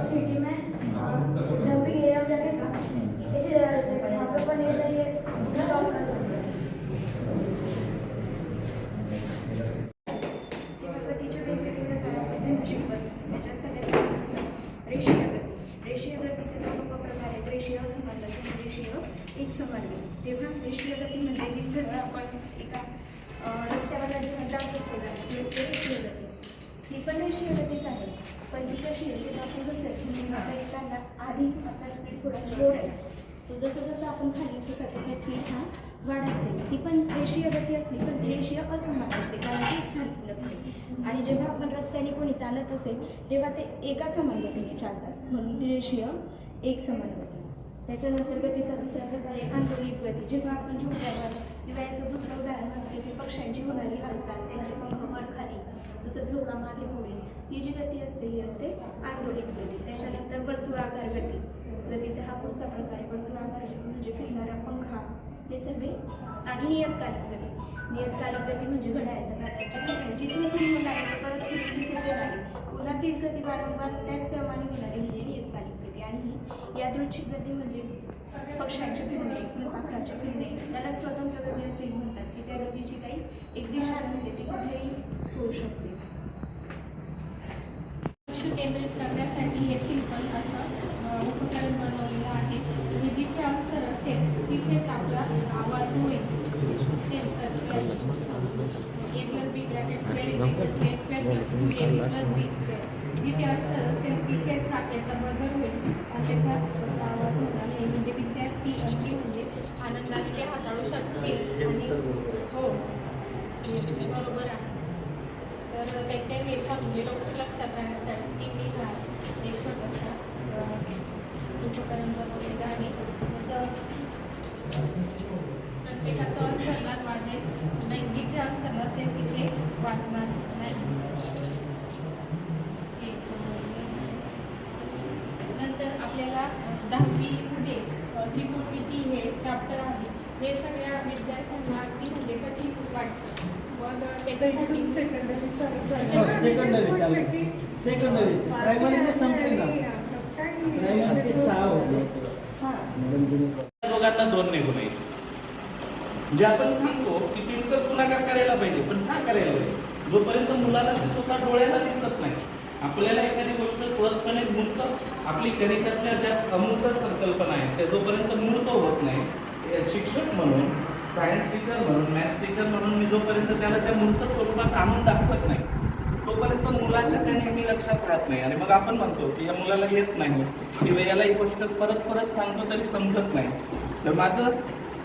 सिटी में डंपिंग एरिया में जाके ऐसे यहाँ पे अपन ये सही है सॉल्व कर सकते हैं. गतीचे वेगवेगळे प्रकार शिकवत असतात. त्याच्यात सगळ्यात पहिलं असतं रेषीय गती. रेषीय गतीचे 2 उपप्रकार आहेत. रेषीय असंबंध आणि रेषीय एकसंबंधी. तेव्हा रेषीय गती म्हणजे जी सहज आपण एका रस्त्यावर जी जात असते ती असते रेषीय गती. ती पण रेषीय गतीच आहे. पण ती कशी आहे ते आपण कसं आता येताना आधी आपला स्पीड थोडा स्लो आहे. तो जसं जसं आपण खाली तसं स्पीड हा वाढत जाईल. ती पण रेषीय गती असली पण ती रेषीय असमान असते, कारण ती एकसारखी नसते. आणि जेव्हा आपण रस्त्याने कोणी चालत असेल तेव्हा ते एका समान गतीने चालतात, म्हणून ती रेषीय एकसमान गती. त्याच्यानंतर गतीचा दुसरा प्रकार आहे आंदोलिक गती. जेव्हा आपण झोपल्यावर किंवा याचं दुसरं उदाहरण असते की पक्ष्यांची होणारी हालचाल, त्यांचे पंख वर खाली, तसंच झोका मागे पुढे, ही जी गती असते ही असते आंदोलिक गती. त्याच्यानंतर वर्तुळाकार गती. गतीचा हा पुढचा प्रकार आहे. वर्तुळाकार गती म्हणजे फिरणारा पंखा, हे सर्व. आणि नियतकालिक गती. नियतकालिक गती म्हणजे घड्याळाच्या काट्याची फिरणे, जिथून सुरू होणारी ते परत तिथेच येणारी, पुन्हा तीच गती वारंवार त्याच क्रमाने होणारी ही नियतकालिक गती. आणि यादृच्छिक गती म्हणजे पक्ष्यांचे फिरणे, फुलपाखराचे फिरणे, त्याला स्वतंत्र गती असे म्हणतात की त्या गतीची काही एक दिशा नसते, ती कुठेही होऊ शकते. लक्ष केंद्रित करण्यासाठी हे सिंपल असं उपकरण बनवलेलं आहे. आणि जिथे अवसर असेल तिथेच आपला आवाज होईल. सेन्सर A+B bracket square is equal to A square plus 2AB plus B square. जिथे अवसर असेल तिथेच आपल्याचा बजर होईल आणि त्याचा आवाज होणार नाही. म्हणजे विद्यार्थी अगदी म्हणजे आनंदाने ते हाताळू शकतील. आणि हो बरोबर आहे. तर त्याच्या हे फॉर्म्युले लक्षात राहण्यासाठी मी हा एक छोटंसं उपकरण बनवलेलं आहे. त्याचं प्रत्येकाचं अनुसरणात वाजेल नाही, जिथे अनुसरण असेल तिथे वाचणार नाही. नंतर आपल्याला 10वीमध्ये त्रिकोणमिती हे चॅप्टर आहे. हे सगळ्या विद्यार्थ्यांना अगदी म्हणजे कठीण वाटतं. मग त्याच्यासाठी दोघांना 2 निघून यायचे. म्हणजे आपण सांगतो की तितकंच गुन्हागार करायला पाहिजे, पण काय करायला पाहिजे जोपर्यंत मुलाला ते स्वतः डोळ्याला दिसत नाही. आपल्याला एखादी गोष्ट सहजपणे मूर्त, आपली गणितातल्या ज्या अमूर्त संकल्पना आहेत त्या जोपर्यंत मूर्त होत नाही, शिक्षक म्हणून, सायन्स टीचर म्हणून, मॅथ्स टीचर म्हणून मी जोपर्यंत त्याला त्या मूर्त स्वरूपात आणून दाखवत नाही तोपर्यंत मुलाच्या त्या नेहमी लक्षात राहत नाही. आणि मग आपण म्हणतो की या मुलाला येत नाही किंवा याला ही गोष्ट परत परत सांगतो तरी समजत नाही. तर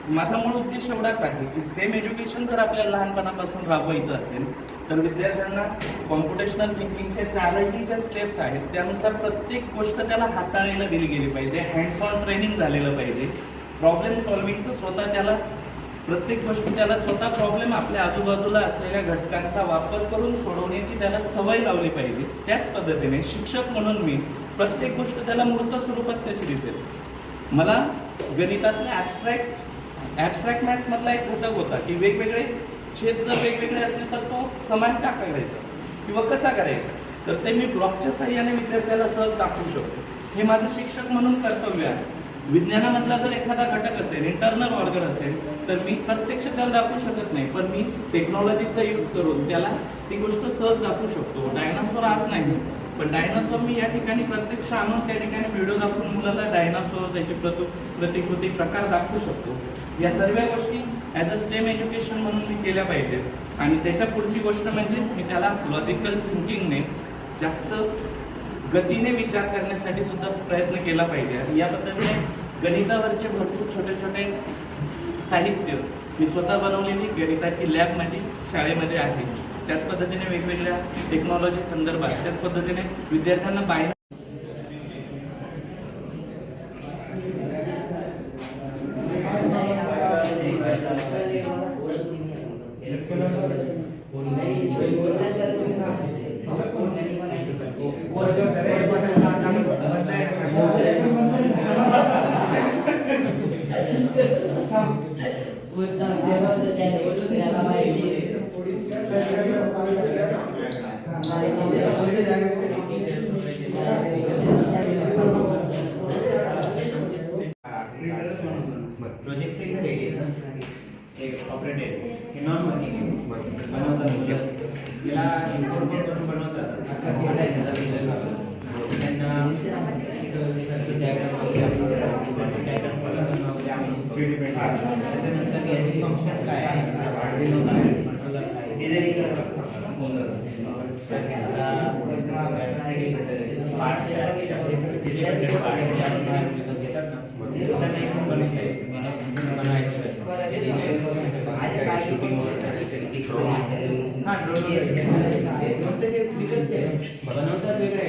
माझा मूळ उद्देश एवढाच आहे की स्टेम एज्युकेशन जर आपल्याला लहानपणापासून राबवायचं असेल तर विद्यार्थ्यांना कॉम्प्युटेशनल थिंकिंगच्या 4ही ज्या स्टेप्स आहेत त्यानुसार प्रत्येक गोष्ट त्याला हाताळायला दिली गेली पाहिजे. हँड्स ऑन ट्रेनिंग झालेलं पाहिजे. प्रॉब्लेम सॉल्व्हिंगचं स्वतः त्याला प्रत्येक गोष्ट त्याला स्वतः प्रॉब्लेम आपल्या आजूबाजूला असलेल्या घटकांचा वापर करून सोडवण्याची त्याला सवय लावली पाहिजे. त्याच पद्धतीने शिक्षक म्हणून मी प्रत्येक गोष्ट त्याला मूर्त स्वरूपात कशी दिसेल. मला गणितातले ॲबस्ट्रॅक्ट मॅथ्समधला एक घटक होता की वेगवेगळे छेद जर वेगवेगळे असले तर तो समान का करायचा किंवा कसा करायचा, तर ते मी ब्लॉकच्या साहाय्याने विद्यार्थ्याला सहज दाखवू शकतो. हे माझं शिक्षक म्हणून कर्तव्य आहे. विज्ञानामधला जर एखादा घटक असेल, इंटरनल ऑर्गन असेल, तर मी प्रत्यक्ष त्याला दाखवू शकत नाही, पण मी टेक्नॉलॉजीचा यूज करून त्याला ती गोष्ट सहज दाखवू शकतो. डायनासोर आज नाही, पण डायनासोर मी या ठिकाणी प्रत्यक्ष आणून त्या ठिकाणी व्हिडिओ दाखवून मुलाला डायनासोर, त्याची प्रतिकृती, प्रकार दाखवू शकतो. या सर्व गोष्टी ॲज अ स्टेम एज्युकेशन म्हणून मी केल्या पाहिजेत. आणि त्याच्या पुढची गोष्ट म्हणजे मी त्याला लॉजिकल थिंकिंगने जास्त गतीने विचार करण्यासाठी सुद्धा प्रयत्न केला पाहिजे. या पद्धतीने गणितावरचे भरपूर छोटे छोटे साहित्य मी स्वतः बनवलेली गणिताची लॅब माझी शाळेमध्ये आहे. त्याच पद्धतीने वेगवेगळ्या टेक्नॉलॉजी संदर्भात त्याच पद्धतीने विद्यार्थ्यांना बाहेर प्रोजेक्ट रेडी एक ऑपरेटेड हे नॉन वर्किंग बनवतात. याला इम्पोर्ट करून बनवतात. त्याच्यानंतर याची फंक्शन काय आहे, घेतात ना बनवतात वेगळे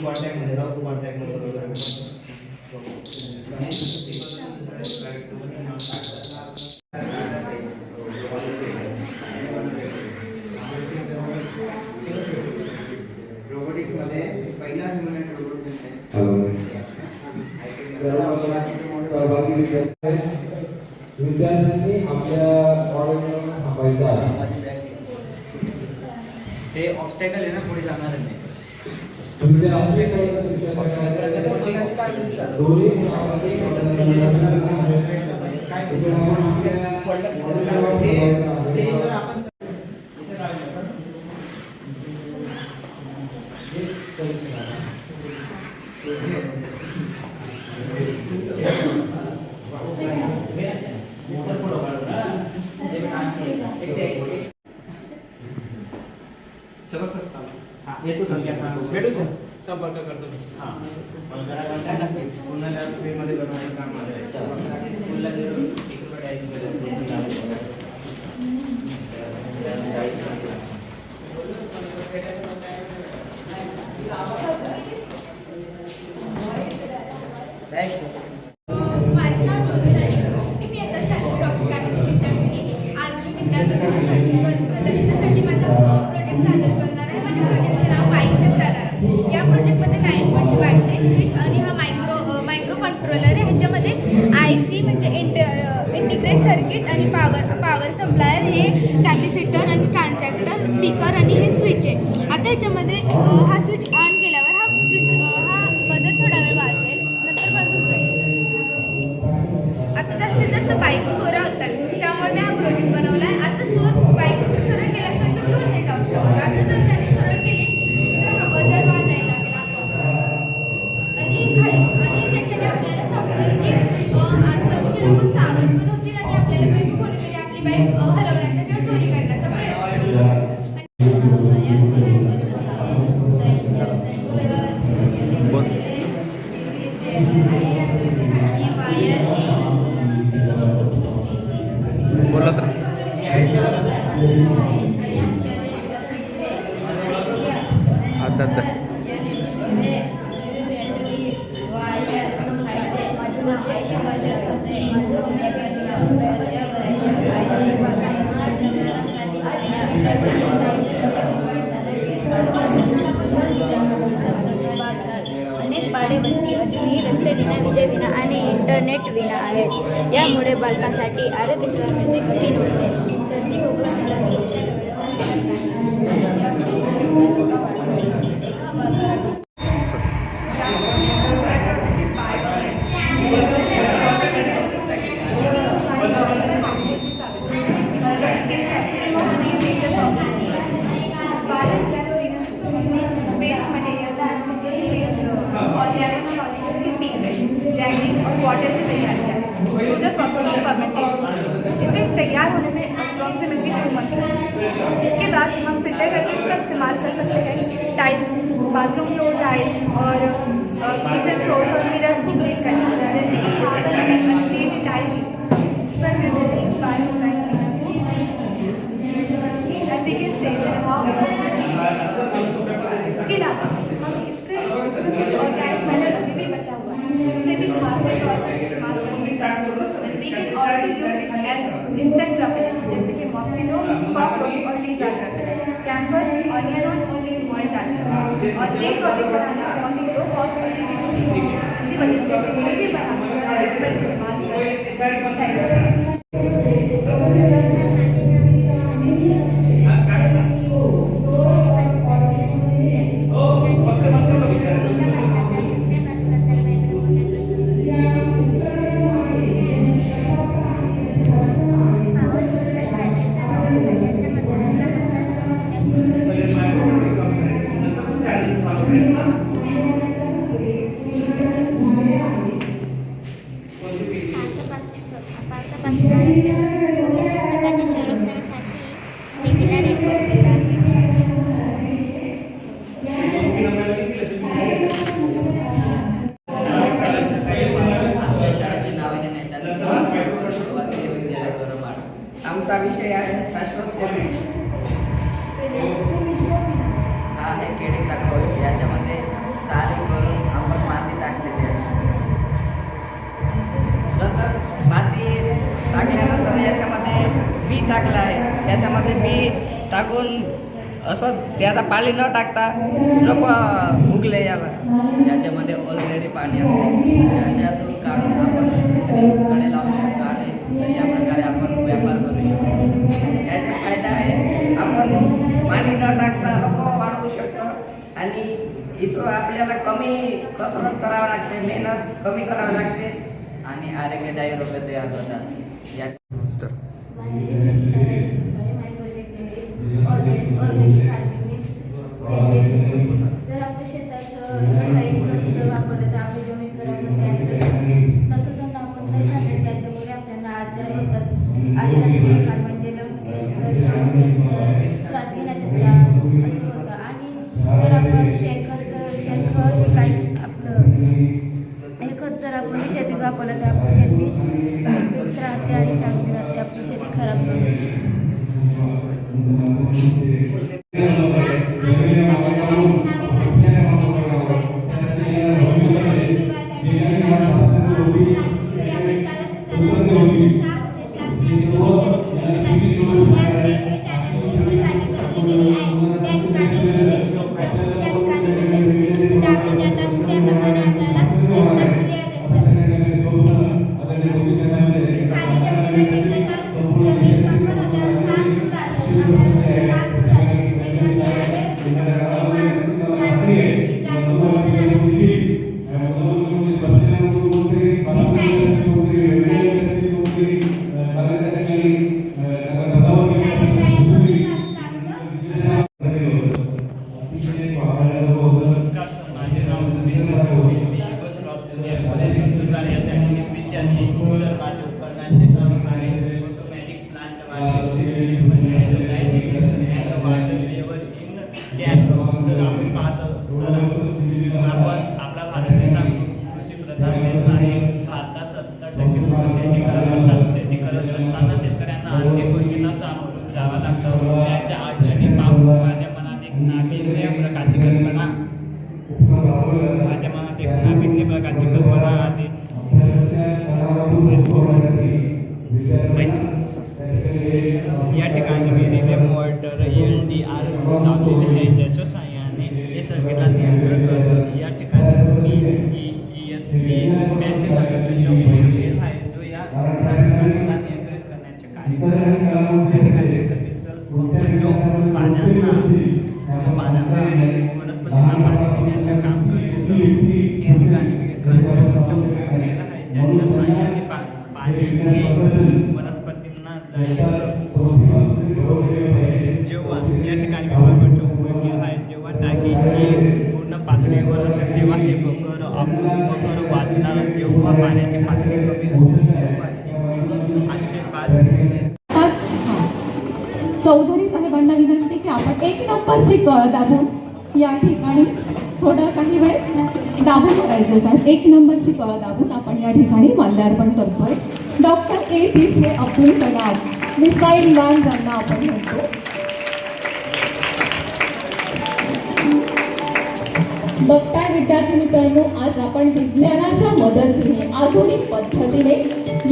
कॉन्टॅक्ट मध्ये राहू कॉन्टॅक्ट रोबोटिक्स मध्ये पहिला ह्युमन रोबोट विद्यार्थ्यांनी आपल्या कॉलेजला थांबायचं हे ऑब्स्टॅकल आहे ना, पुढे जाणार नाही. म्हणजे आपले दोन्ही चला सर हां येतो सर भेटू सर संपर्क करतो हां पुन्हा मध्ये बनवायचं काम माझे नाव ज्योतिषा अशोक. मी आता सातवी डॉक्टर कॉलेजची विद्यार्थिनी. आज मी विज्ञान प्रदर्शनासाठी माझा प्रोजेक्ट सादर करणार आहे. माझ्या प्रोजेक्टचे नाव माइनक्राफ्ट अलार्म. या प्रोजेक्टमध्ये 9 वोल्टची बॅटरी स्विच आणि हा मायक्रो कंट्रोलर आहे. ह्याच्यामध्ये IC म्हणजे इंटिग्रेट सर्किट आणि पॉवर सप्लायर, हे कॅपॅसिटर आणि ट्रान्झॅक्टर, स्पीकर आणि हे स्विच आहे. आता ह्याच्यामध्ये हा स्विच ऑन केल्यावर हा बजर थोडा वेळ वाजेल, नंतर बंद होऊन जाईल. आता जास्तीत जास्त बाईक चोऱ्या होतात, त्यामुळे मी हा प्रोजेक्ट बनवला आहे. आता चोर बाईक सरळ केल्याशिवाय तो घेऊन नाही जाऊ शकत. आता जर त्याने सरळ केली तर हा बजर वाजायला लागेल आपोआप. आणि त्याच्याने आपल्याला समजेल की आजूबाजूचे लोक सावध पण होतील आणि आपल्याला माहिती कोणीतरी आपली बाईक हलवण्याचा किंवा चोरी करण्याचा प्रयत्न करेल. बोला तर अनेक पाडे वस्ती अजूनही रस्ते विना, विजय विना आणि इंटरनेट विना आहेत. यामुळे बालकांसाठी आरोग्य सेवा मिळणे कठीण होते. सर्दी खोकला इसे तैयार होने में अप्रॉक्सीमेटली 2 मंथ्स लगते हैं. इसके बाद हम फिल्टर करके इसका इस्तेमाल कर सकते हैं टाइल्स, बाथरूम फ्लोर टाइल्स और किचन फ्लोर्स और मिरर्स को क्लीन करने, जैसे कि यहाँ पर मैंने अनक्लीन टाइल इस पर इंस्पायर डिजाइन इसके अलावा हम इसमें कुछ ऑर्गेनिक मैटर अभी भी बचा हुआ है, इसे भी खाद के तौर पर इस्तेमाल कर सकते हैं. We can also use it as insect repellent, जैसे कि मॉस्किटो, कॉकरोच और लीजर्ड, कैम्फर, ऑनियन और ओनली मॉइल डालकर. और एक प्रोजेक्ट बनाना बहुत ही लो कॉस्ट और इजी टू मेक. इसी वजह से कोई भी बनाकर इस पर इस्तेमाल कर सकते हैं. त्याच्यामध्ये बी टाकून असं त्याचा पाणी न टाकता रोप उगले याला. याच्यामध्ये ऑलरेडी पाणी असते, याच्यातून काढून आपण कडे लावू शकतो आणि अशा प्रकारे आपण व्यापार करू शकतो. याचा फायदा आहे, आपण पाणी न टाकता रोप वाढवू शकतो आणि इथं आपल्याला कमी कसरत करावं लागते, मेहनत कमी करावी लागते आणि आरोग्यदायी रोपे तयार होतात. याच्या जर आपल्या शेतात रासायनिक खत जर वापरलं तर आपली जमीन खराब होते. तसंच आपण जर खाल्लं त्याच्यामुळे आपल्याला आजार होतात. आजाराचे प्रकार म्हणजे लंग्स कॅन्सर, श्वास घेण्याचा त्रास असं होतं. आणि जर आपण शेणखत हे काही आपलं हे खत जर आपण शेतीत वापरलं तर आपली शेती सुपीक राहते आणि चांगली राहते, आपली शेती खराब होते. या ठिकाणी मी रिले मोटर LDR लावलेले आहे, ज्याच्या साहाय्याने हे सर्किटला नियंत्रण करतो. या ठिकाणी ESP मॅसेज आहे जो या सर्किटला नियंत्रित करण्याचे कार्य करतो. या ठिकाणी सर्किट जो पाण्याला वनस्पतींना पाणी देण्याचे काम करतो. या ठिकाणी मी ट्रान्झिस्टरचा उपयोग केला आहे, ज्याच्या साहाय्याने पाणी वनस्पतींना जेव्हा या ठिकाणी विभागाचा उपयोग केला आहे, जेव्हा टाकी ही पूर्ण पातळीवर असेल तेव्हा हे बकर वाचणार. जेव्हा पाण्याची पातळी कमी असेल तेव्हा 805 चौधरी साहेबांना विनंती की आपण 1 नंबरची कळ दाबून या ठिकाणी थोडं काही वेळ दाबून करायचं साहेब. 1 नंबरची कळ दाबून आपण या ठिकाणी माल्यार्पण करतोय. Doctor APJ Abdul Kalam, missile man ज्यांना आपण म्हणतो. बघताय विद्यार्थी मित्रांनो, आज आपण विज्ञानाच्या मदतीने आधुनिक पद्धतीने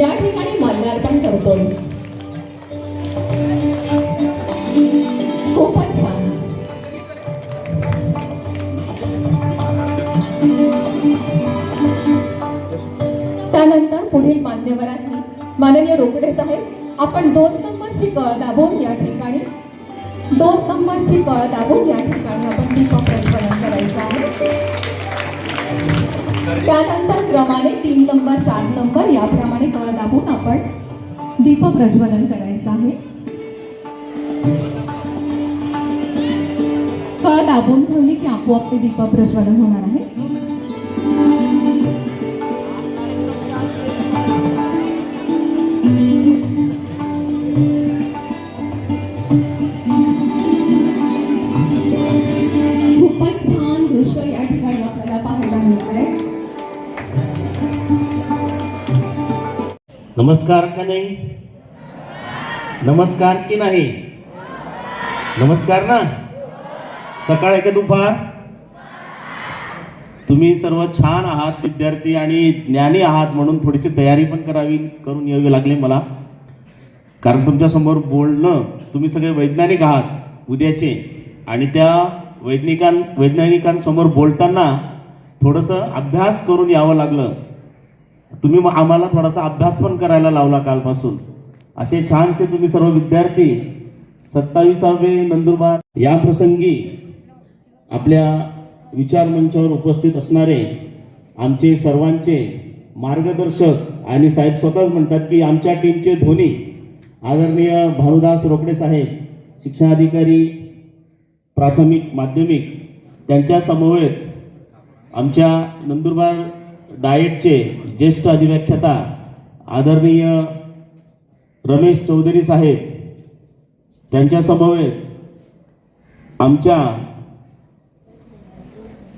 या ठिकाणी माल्यार्पण करतोय. खूपच छान. त्यानंतर पुढील मान्यवरांनी माननीय रोकडे साहेब आपण 2 नंबरची कळ दाबून या ठिकाणी 2 नंबरची कळ दाबून या ठिकाणी आपण दीपक प्रज्वलन करायचं आहे. त्यानंतर क्रमाने 3 नंबर 4 नंबर याप्रमाणे कळ दाबून आपण दीपक प्रज्वलन करायचं आहे. कळ दाबून ठेवली की आपोआप ते दीपक प्रज्वलन होणार आहे. खूपच छान दृश्य या ठिकाणी आपल्याला पाहायला मिळत आहे. नमस्कार का नाही? नमस्कार की नाही? नमस्कार ना. सकाळ का दुपार? तुम्ही सर्व छान आहात विद्यार्थी आणि ज्ञानी आहात म्हणून थोडीशी तयारी पण करून यावी लागली मला, कारण तुमच्या समोर बोलणं तुम्ही सगळे वैज्ञानिक आहात उद्याचे, आणि त्या वैज्ञानिकांसमोर बोलताना थोडंसं अभ्यास करून यावं लागलं. तुम्ही आम्हाला थोडासा अभ्यास पण करायला लावला कालपासून. असे छानसे तुम्ही सर्व विद्यार्थी 27वे नंदुरबार या प्रसंगी आपल्या विचार मंचावर उपस्थित असणारे आमचे सर्वांचे मार्गदर्शक, आणि साहेब स्वतःच म्हणतात की आमच्या टीमचे धोनी आदरणीय भानुदास रोकडे साहेब, शिक्षणाधिकारी प्राथमिक माध्यमिक, त्यांच्या समवेत आमच्या नंदुरबार डाएटचे ज्येष्ठ अधिव्याख्याता आदरणीय रमेश चौधरी साहेब, त्यांच्या समवेत आमच्या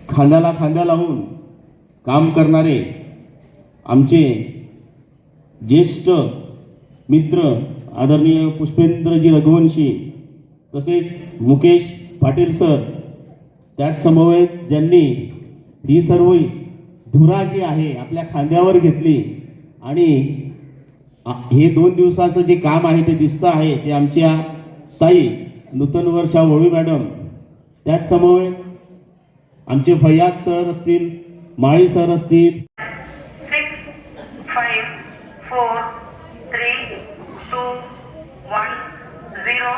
खांद्याला खांद्या लावून काम करणारे आमचे ज्येष्ठ मित्र आदरणीय पुष्पेंद्रजी रघुवंशी, तसेच मुकेश पाटील सर, त्याच समवेत ज्यांनी ही सर्व धुरा जी आहे आपल्या खांद्यावर घेतली, आणि हे 2 दिवसाचं जे काम आहे ते दिसतं आहे ते आमच्या ताई नूतन वर्षा वळवी मॅडम, त्याच समवेत आमचे फैयाज सर असतील, माळी सर असतील. 6, 5, 4, 3, 2, 1, 0.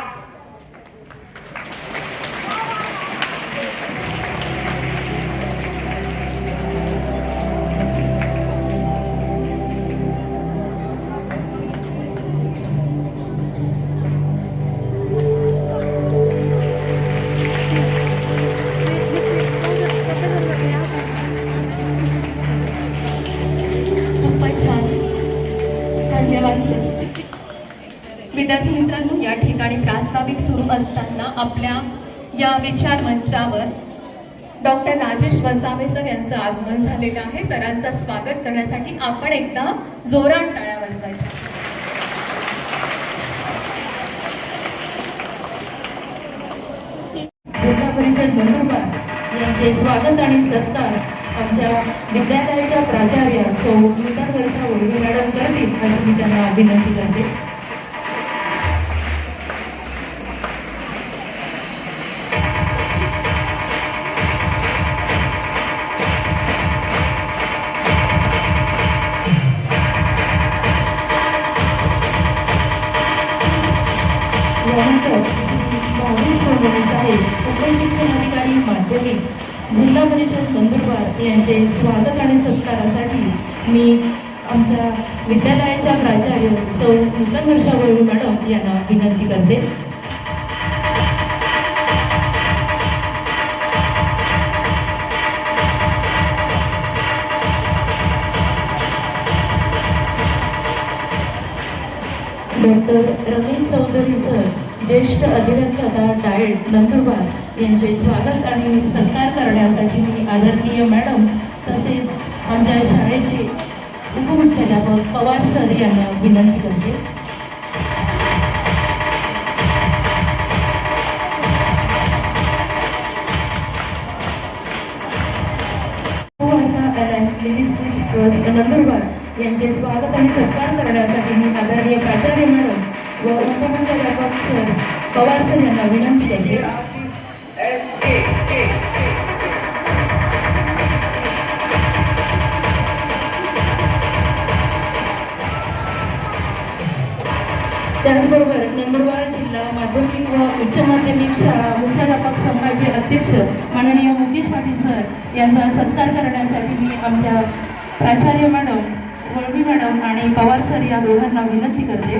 खूपच छान, धन्यवाद सर. विद्यार्थी मित्रांनो, या ठिकाणी प्रास्ताविक सुरू असताना आपल्या या विचार मंचावर डॉक्टर राजेश वसावे सर यांचं आगमन झालेलं आहे. सरांचं स्वागत करण्यासाठी आपण एकदा जोरात टाळ्या वाजवायच्या. जिल्हा परिषद नंदुरबार यांचे स्वागत आणि सत्कार आमच्या विद्यालयाच्या प्राचार्य सौ नूतन वर्षा वळवी मॅडम करतील अशी मी त्यांना विनंती करते. यानंतर भावेश चौधरी साहेब, उपशिक्षणाधिकारी माध्यमिक, जिल्हा परिषद नंदुरबार यांचे स्वागत आणि सत्कारासाठी मी आमच्या विद्यालयाच्या प्राचार्य सौ नूतन वर्षा वळवी मॅडम यांना विनंती करते. डॉक्टर रमेश चौधरी सर, ज्येष्ठ अधिव्याख्याता डाएट नंदुरबार यांचे स्वागत आणि सत्कार करण्यासाठी मी आदरणीय मॅडम तसेच आमच्या शाळेचे उपमुख्याध्यापक पवार सर यांना विनंती करते. मिनिस्ट्रीज ट्रस्ट नंदुरबार यांचे स्वागत आणि सत्कार करण्यासाठी मी आदरणीय प्राचार्य मॅडम व उपमुख्याध्यापक सर पवार सर यांना विनंती करते. त्याचबरोबर नंदुरबार जिल्हा माध्यमिक व उच्च माध्यमिक शाळा मुख्याध्यापक संघाचे अध्यक्ष माननीय मुकेश पाटील सर यांचा सत्कार करण्यासाठी मी आमच्या प्राचार्य मॅडम वळवी मॅडम आणि पवार सर या दोघांना विनंती करते.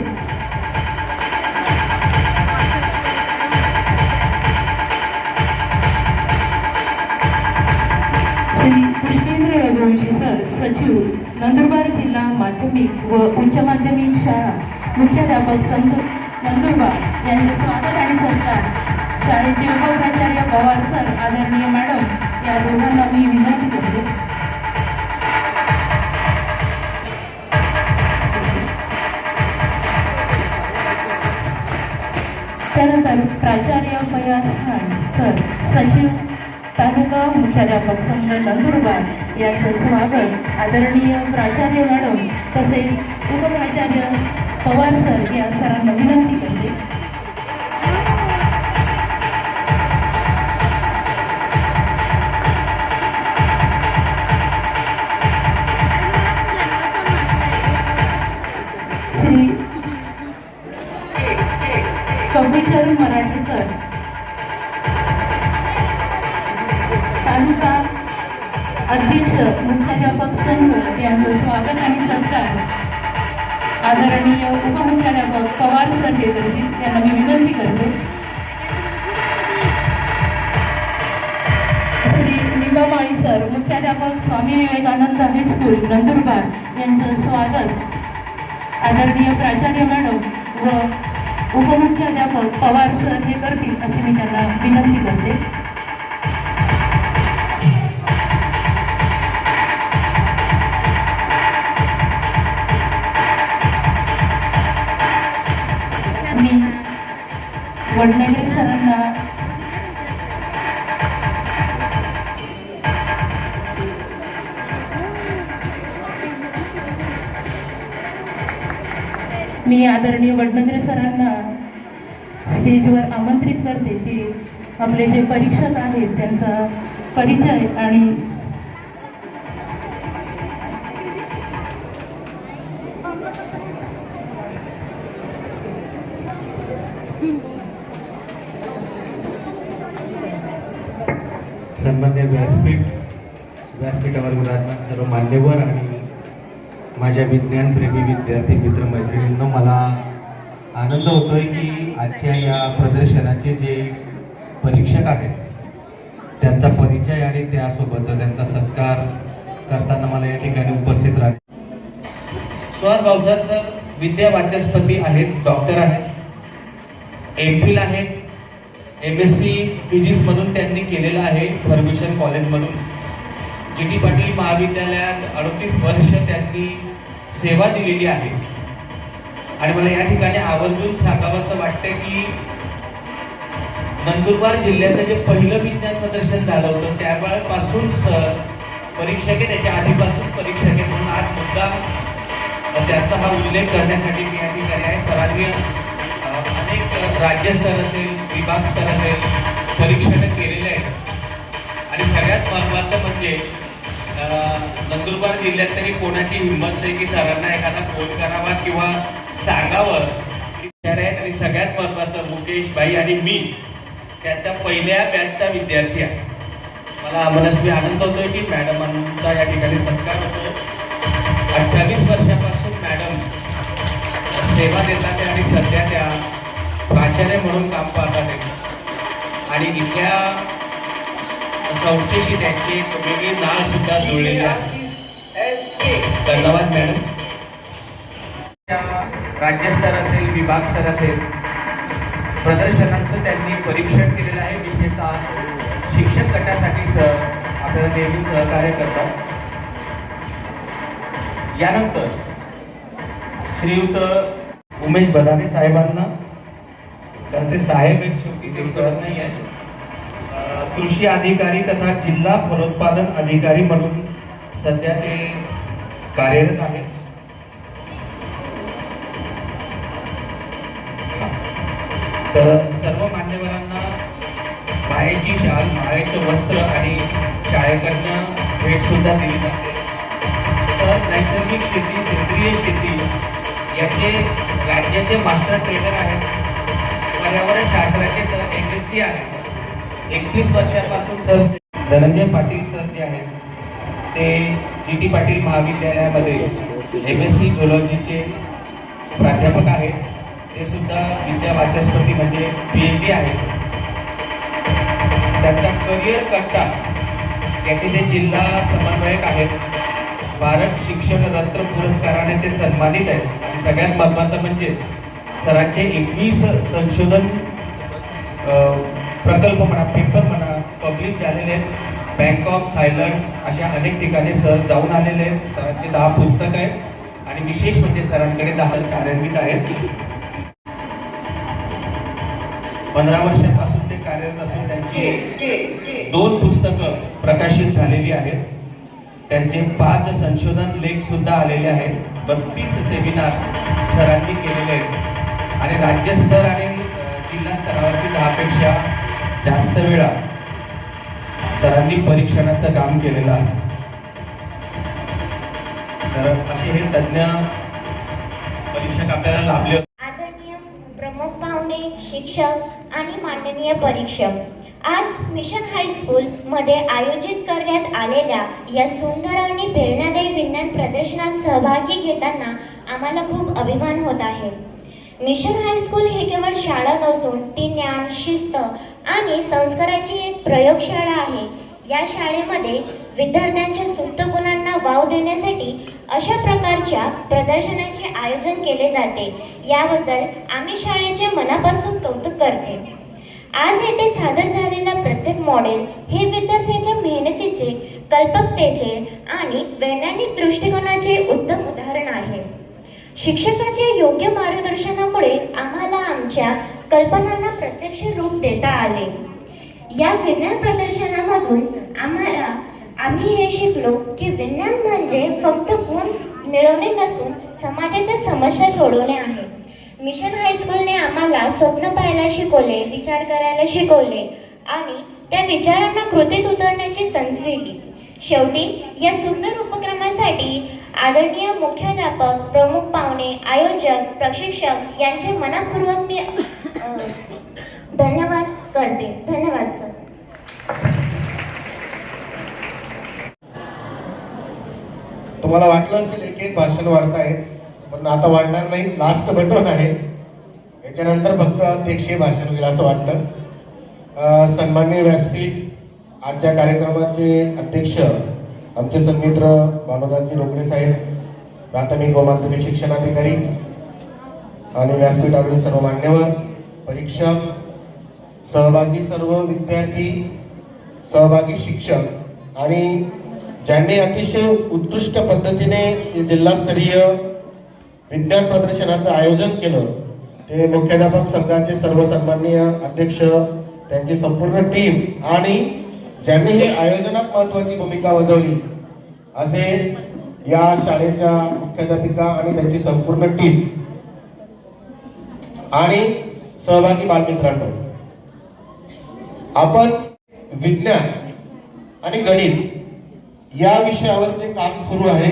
श्री पुष्पेंद्र रघुवंशी सर, सचिव नंदुरबार जिल्हा माध्यमिक व उच्च माध्यमिक शाळा मुख्याध्यापक संघ नंदुरबार यांचे स्वागत आणि सत्कार शाळेचे उपप्राचार्य पवार सर आदरणीय मॅडम या दोघांना मी विनंती करते. त्यानंतर प्राचार्य फयाज खान सर, सचिव तालुका मुख्याध्यापक संघ नंदुरबार यांचं स्वागत आदरणीय प्राचार्य मॅडम तसेच उपप्राचार्य पवार सर या सरांना विनंती करते. किशोर मराठे सर, तालुका अध्यक्ष मुख्याध्यापक संघ यांचं स्वागत आणि सत्कार आदरणीय उपमुख्याध्यापक पवार सर हे करतील, त्यांना मी विनंती करते. श्री निंबामाळी सर, मुख्याध्यापक स्वामी विवेकानंद हायस्कूल नंदुरबार यांचं स्वागत आदरणीय प्राचार्य मॅडम व उपमुख्याध्यापक पवार सर हे करतील अशी मी त्यांना विनंती करते. मी वडनेरे सरांना आदरणीय वडनेरे सरांना स्टेजवर आमंत्रित करते की आपले जे परीक्षक आहेत त्यांचा परिचय आणि सन्मान्य व्यासपीठावर विराजमान सर्व मान्यवर आणि माझ्या विज्ञानप्रेमी विद्यार्थी मित्रमैत्रिणींनो, मला आनंद होतोय की आजच्या या प्रदर्शनाचे जे परीक्षक आहेत त्यांचा परिचय आणि त्यासोबत त्यांचा सत्कार करताना मला या ठिकाणी उपस्थित राहणे. सुहास भाऊसाहेब सर विद्या वाचस्पती आहेत, डॉक्टर आहेत, एमफिल आहेत, MSc फिजिक्समधून त्यांनी केलेलं आहे फर्ग्युसन कॉलेजमधून. GT पाटील महाविद्यालयात 38 वर्ष त्यांनी सेवा दिलेली आहे. आणि मला या ठिकाणी आवर्जून सांगावंसं वाटतं की नंदुरबार जिल्ह्याचं जे पहिलं विज्ञान प्रदर्शन झालं होतं त्यावेळेपासून सर परीक्षक आहे, त्याच्या आधीपासून परीक्षक आहे, म्हणून आज मुद्दा त्यांचा हा उल्लेख करण्यासाठी मी या ठिकाणी आहे. सरांनी अनेक राज्यस्तर असेल, विभाग स्तर असेल परीक्षण केलेले आहेत. आणि सगळ्यात महत्त्वाचं म्हणजे नंदुरबार जिल्ह्यात तरी कोणाची हिंमत नाही की सरांना एखादा फोन करावा किंवा सांगावं आहेत. आणि सगळ्यात महत्त्वाचं मुकेश भाई आणि मी त्याच्या पहिल्या बॅचचा विद्यार्थी आहे. मला मनस्वी आनंद होतोय की मॅडमांचा या ठिकाणी सत्कार होतोय. 28 वर्षापासून मॅडम सेवा देतात आणि सध्या त्या प्राचार्य म्हणून काम पाहतात आहे. आणि इथल्या संस्थेशी त्यांची एक वेगळी नाळ सुद्धा जुळलेली आहे. धन्यवाद मॅडम. राज्यस्तर असेल, विभाग स्तर असेल प्रदर्शनांचं त्यांनी परीक्षण केलेलं आहे. विशेषतः शिक्षक गटासाठी सर आपल्याला नेहमी सहकार्य करतात. यानंतर श्रीयुत उमेश बदाने साहेबांना, कारण ते साहेब एक शेवटी ते सर नाही आहे, कृषी अधिकारी तथा जिल्हा फलोत्पादन अधिकारी म्हणून सध्या ते कार्यरत आहेत. तर सर्व मान्यवरांना मायेची शाल, मायेचं वस्त्र आणि शाळेकडनं भेट सुद्धा दिली जाते. तर नैसर्गिक शेती, सेंद्रिय शेती याचे राज्याचे मास्टर ट्रेनर आहेत. पर्यावरण शास्त्राचे सर MSc आहेत. 31 वर्षापासून सर धनंजय पाटील सर जे आहेत ते GT पाटील महाविद्यालयामध्ये MSc झुलॉजीचे प्राध्यापक आहेत. ते सुद्धा विद्या वाचस्पती म्हणजे PhD आहेत. त्यांचा करिअर करता त्याचे जे जिल्हा समन्वयक आहेत, भारत शिक्षण रत्न पुरस्काराने ते सन्मानित आहेत. आणि सगळ्यात महत्त्वाचं म्हणजे सरांचे 21 संशोधन प्रकल्प म्हणा, पेपर म्हणा पब्लिश झालेले आहेत. बँकॉक, थायलंड अशा अनेक ठिकाणी सर जाऊन आलेले आहेत. सरांचे 10 पुस्तकं आहेत आणि विशेष म्हणजे सरांकडे 10 कार्यान्वित आहेत. 15 वर्षांपासून ते कार्यरत असून त्यांची 2 पुस्तकं प्रकाशित झालेली आहेत. त्यांचे 5 संशोधन लेख सुद्धा आलेले आहेत. 32 सेमिनार सरांनी केलेले आहेत आणि राज्यस्तर आणि जिल्हा स्तरावरती 10 पेक्षा जास्त वेळा सरांनी परीक्षणाचं काम केलेलं आहे. तर असे हे तज्ञ परीक्षक आपल्याला लाभले. आदरणीय प्रमुख पाहुणे, शिक्षक आणि माननीय परीक्षक, आज मिशन हायस्कूलमध्ये आयोजित करण्यात आलेल्या या सुंदर आणि प्रेरणादायी विज्ञान प्रदर्शनात सहभागी घेताना आम्हाला खूप अभिमान होत आहे. मिशन हायस्कूल ही केवळ शाळा नसून ती ज्ञान, शिस्त आणि संस्काराची एक प्रयोगशाळा आहे. या शाळेमध्ये विद्यार्थ्यांच्या सुप्त गुणांना वाव देण्यासाठी अशा प्रकारच्या प्रदर्शनाचे आयोजन केले जाते. याबद्दल आम्ही शाळेचे मनापासून कौतुक करते. आज येथे सादर झालेला प्रत्येक मॉडेल हे विद्यार्थ्यांच्या मेहनतीचे, कल्पकतेचे आणि वैज्ञानिक दृष्टिकोनाचे उत्तम उदाहरण आहे. शिक्षकाच्या योग्य मार्गदर्शनामुळे आम्हाला आमच्या कल्पनांना प्रत्यक्ष रूप देता आले. या विज्ञान प्रदर्शनामधून आम्ही हे शिकलो की विज्ञान म्हणजे फक्त गुण मिळवणे नसून समाजाच्या समस्या सोडवणे आहे. मिशन हायस्कूलने आम्हाला स्वप्न पाहायला शिकवले, विचार करायला शिकवले आणि त्या विचारांना कृतीत उतरण्याची संधी दिली. शेवटी या सुंदर उपक्रमासाठी आदरणीय मुख्याध्यापक, प्रमुख पाहुणे, आयोजक, प्रशिक्षक यांचे मनपूर्वक मी धन्यवाद करते. धन्यवाद सर. तुम्हाला वाटलं असेल एक एक भाषण वाढतायत, पण आता वाढणार नाही. लास्ट बटन आहे, याच्यानंतर फक्त अध्यक्षीय भाषण होईल असं वाटतं. सन्माननीय व्यासपीठ, आजच्या कार्यक्रमाचे अध्यक्ष आमचे सन्मित्र भानुदासजी रोकडे साहेब, प्राथमिक व माध्यमिक शिक्षणाधिकारी आणि व्यासपीठावरील सर्व मान्यवर, परीक्षक, सहभागी सर्व विद्यार्थी, सहभागी शिक्षक आणि ज्यांनी अतिशय उत्कृष्ट पद्धतीने जिल्हास्तरीय विज्ञान प्रदर्शनाचं आयोजन केलं, ते मुख्याध्यापक संघाचे सर्व सन्माननीय अध्यक्ष, त्यांची संपूर्ण टीम आणि ज्यांनी हे आयोजनात महत्वाची भूमिका बजावली असे या शाळेच्या मुख्याध्यापिका आणि त्यांची संपूर्ण टीम आणि सहभागी बालमित्रांनो, आपण विज्ञान आणि गणित या विषयावर जे काम सुरू आहे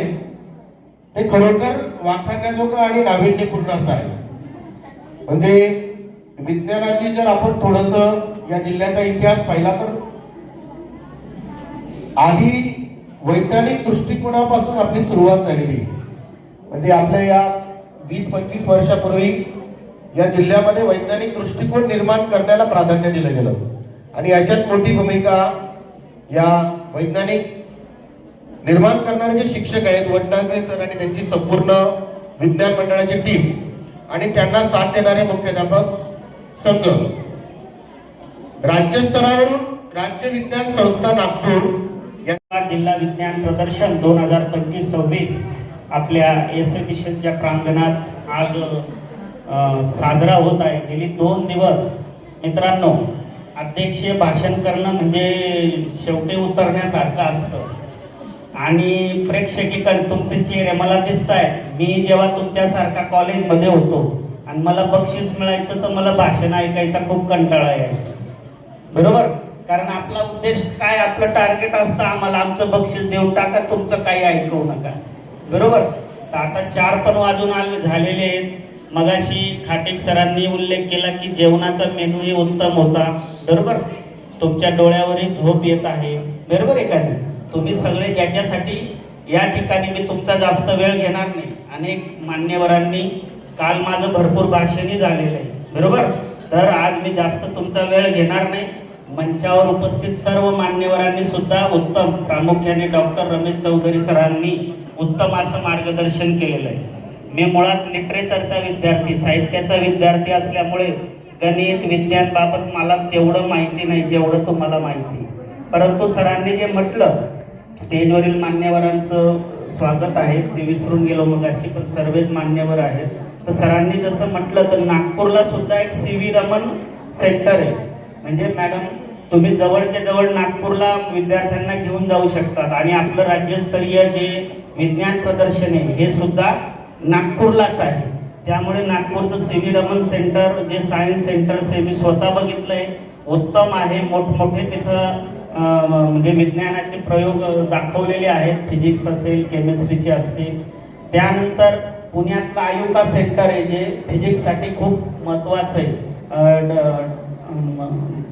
ते खरोखर वाखाणण्याजोगं आणि नाविन्यपूर्ण असं आहे. म्हणजे विज्ञानाची जर आपण थोडंसं या जिल्ह्याचा इतिहास पाहिला तर आधी वैज्ञानिक दृष्टिकोनापासून आपली सुरुवात झालेली. म्हणजे आपल्या या 20-25 वर्षापूर्वी या जिल्ह्यामध्ये वैज्ञानिक दृष्टिकोन निर्माण करण्याला प्राधान्य दिलं गेलं आणि याच्यात मोठी भूमिका या वैज्ञानिक निर्माण करणारे जे शिक्षक आहेत, वडनागरे सर आणि त्यांची संपूर्ण विज्ञान मंडळाची टीम आणि त्यांना साथ देणारे मुख्याध्यापक संघ, राज्यस्तरावरून राज्य विज्ञान संस्था नागपूर जिल्हा विज्ञान प्रदर्शन 2025-26 आपल्या एसएमिशनच्या प्रांगणात आज साजरा होत आहे. गेली 2 दिवस मित्रांनो, अध्यक्षीय भाषण करणं म्हणजे शेवटी उतरण्यासारखं असतं आणि प्रेक्षकीकडे तुमचे चेहरे मला दिसत आहेत. मी जेव्हा तुमच्यासारखा कॉलेजमध्ये होतो आणि मला बक्षीस मिळायचं तर मला भाषण ऐकायचा खूप कंटाळा यायचा, बरोबर? कारण आपला उद्देश काय, आपलं टार्गेट असतं आम्हाला आमचं बक्षीस देऊन टाका, तुमचं काही ऐकवू नका, बरोबर? तर आता 4 पण वाजून झालेले आहेत. मगाशी खाटीक सरांनी उल्लेख केला की जेवणाचा मेनूही उत्तम होता, बरोबर? तुमच्या डोळ्यावरही झोप येत आहे, बरोबर आहे का? तुम्ही सगळे ज्याच्यासाठी या ठिकाणी मी तुमचा जास्त वेळ घेणार नाही. अनेक मान्यवरांनी काल माझं भरपूर भाषणही झालेलं आहे, बरोबर? तर आज मी जास्त तुमचा वेळ घेणार नाही. मंचावर उपस्थित सर्व मान्यवरांनी सुद्धा उत्तम, प्रामुख्याने डॉक्टर रमेश चौधरी सरांनी उत्तम असं मार्गदर्शन केलेलं आहे. मी मुळात लिटरेचरचा विद्यार्थी, साहित्याचा विद्यार्थी असल्यामुळे गणित विज्ञान बाबत मला तेवढं माहिती नाही जेवढं तुम्हाला माहिती. परंतु सरांनी जे म्हटलं, स्टेजवरील मान्यवरांचं स्वागत आहे ते विसरून गेलो मग अशी, पण सर्वच मान्यवर आहेत. तर सरांनी जसं म्हटलं तर नागपूरला सुद्धा एक CV रमन सेंटर आहे. म्हणजे मॅडम तुम्ही जवळच्या जवळ नागपूरला विद्यार्थ्यांना घेऊन जाऊ शकतात आणि आपलं राज्यस्तरीय जे विज्ञान प्रदर्शन आहे हे सुद्धा नागपूरलाच आहे. त्यामुळे नागपूरचं CV रमन सेंटर जे सायन्स सेंटर्स आहे मी स्वतः बघितलंय, उत्तम आहे. मोठमोठे तिथं म्हणजे विज्ञानाचे प्रयोग दाखवलेले आहेत, फिजिक्स असेल, केमिस्ट्रीचे असतील. त्यानंतर पुण्यातलं आयुका सेंटर आहे जे फिजिक्ससाठी खूप महत्त्वाचं आहे.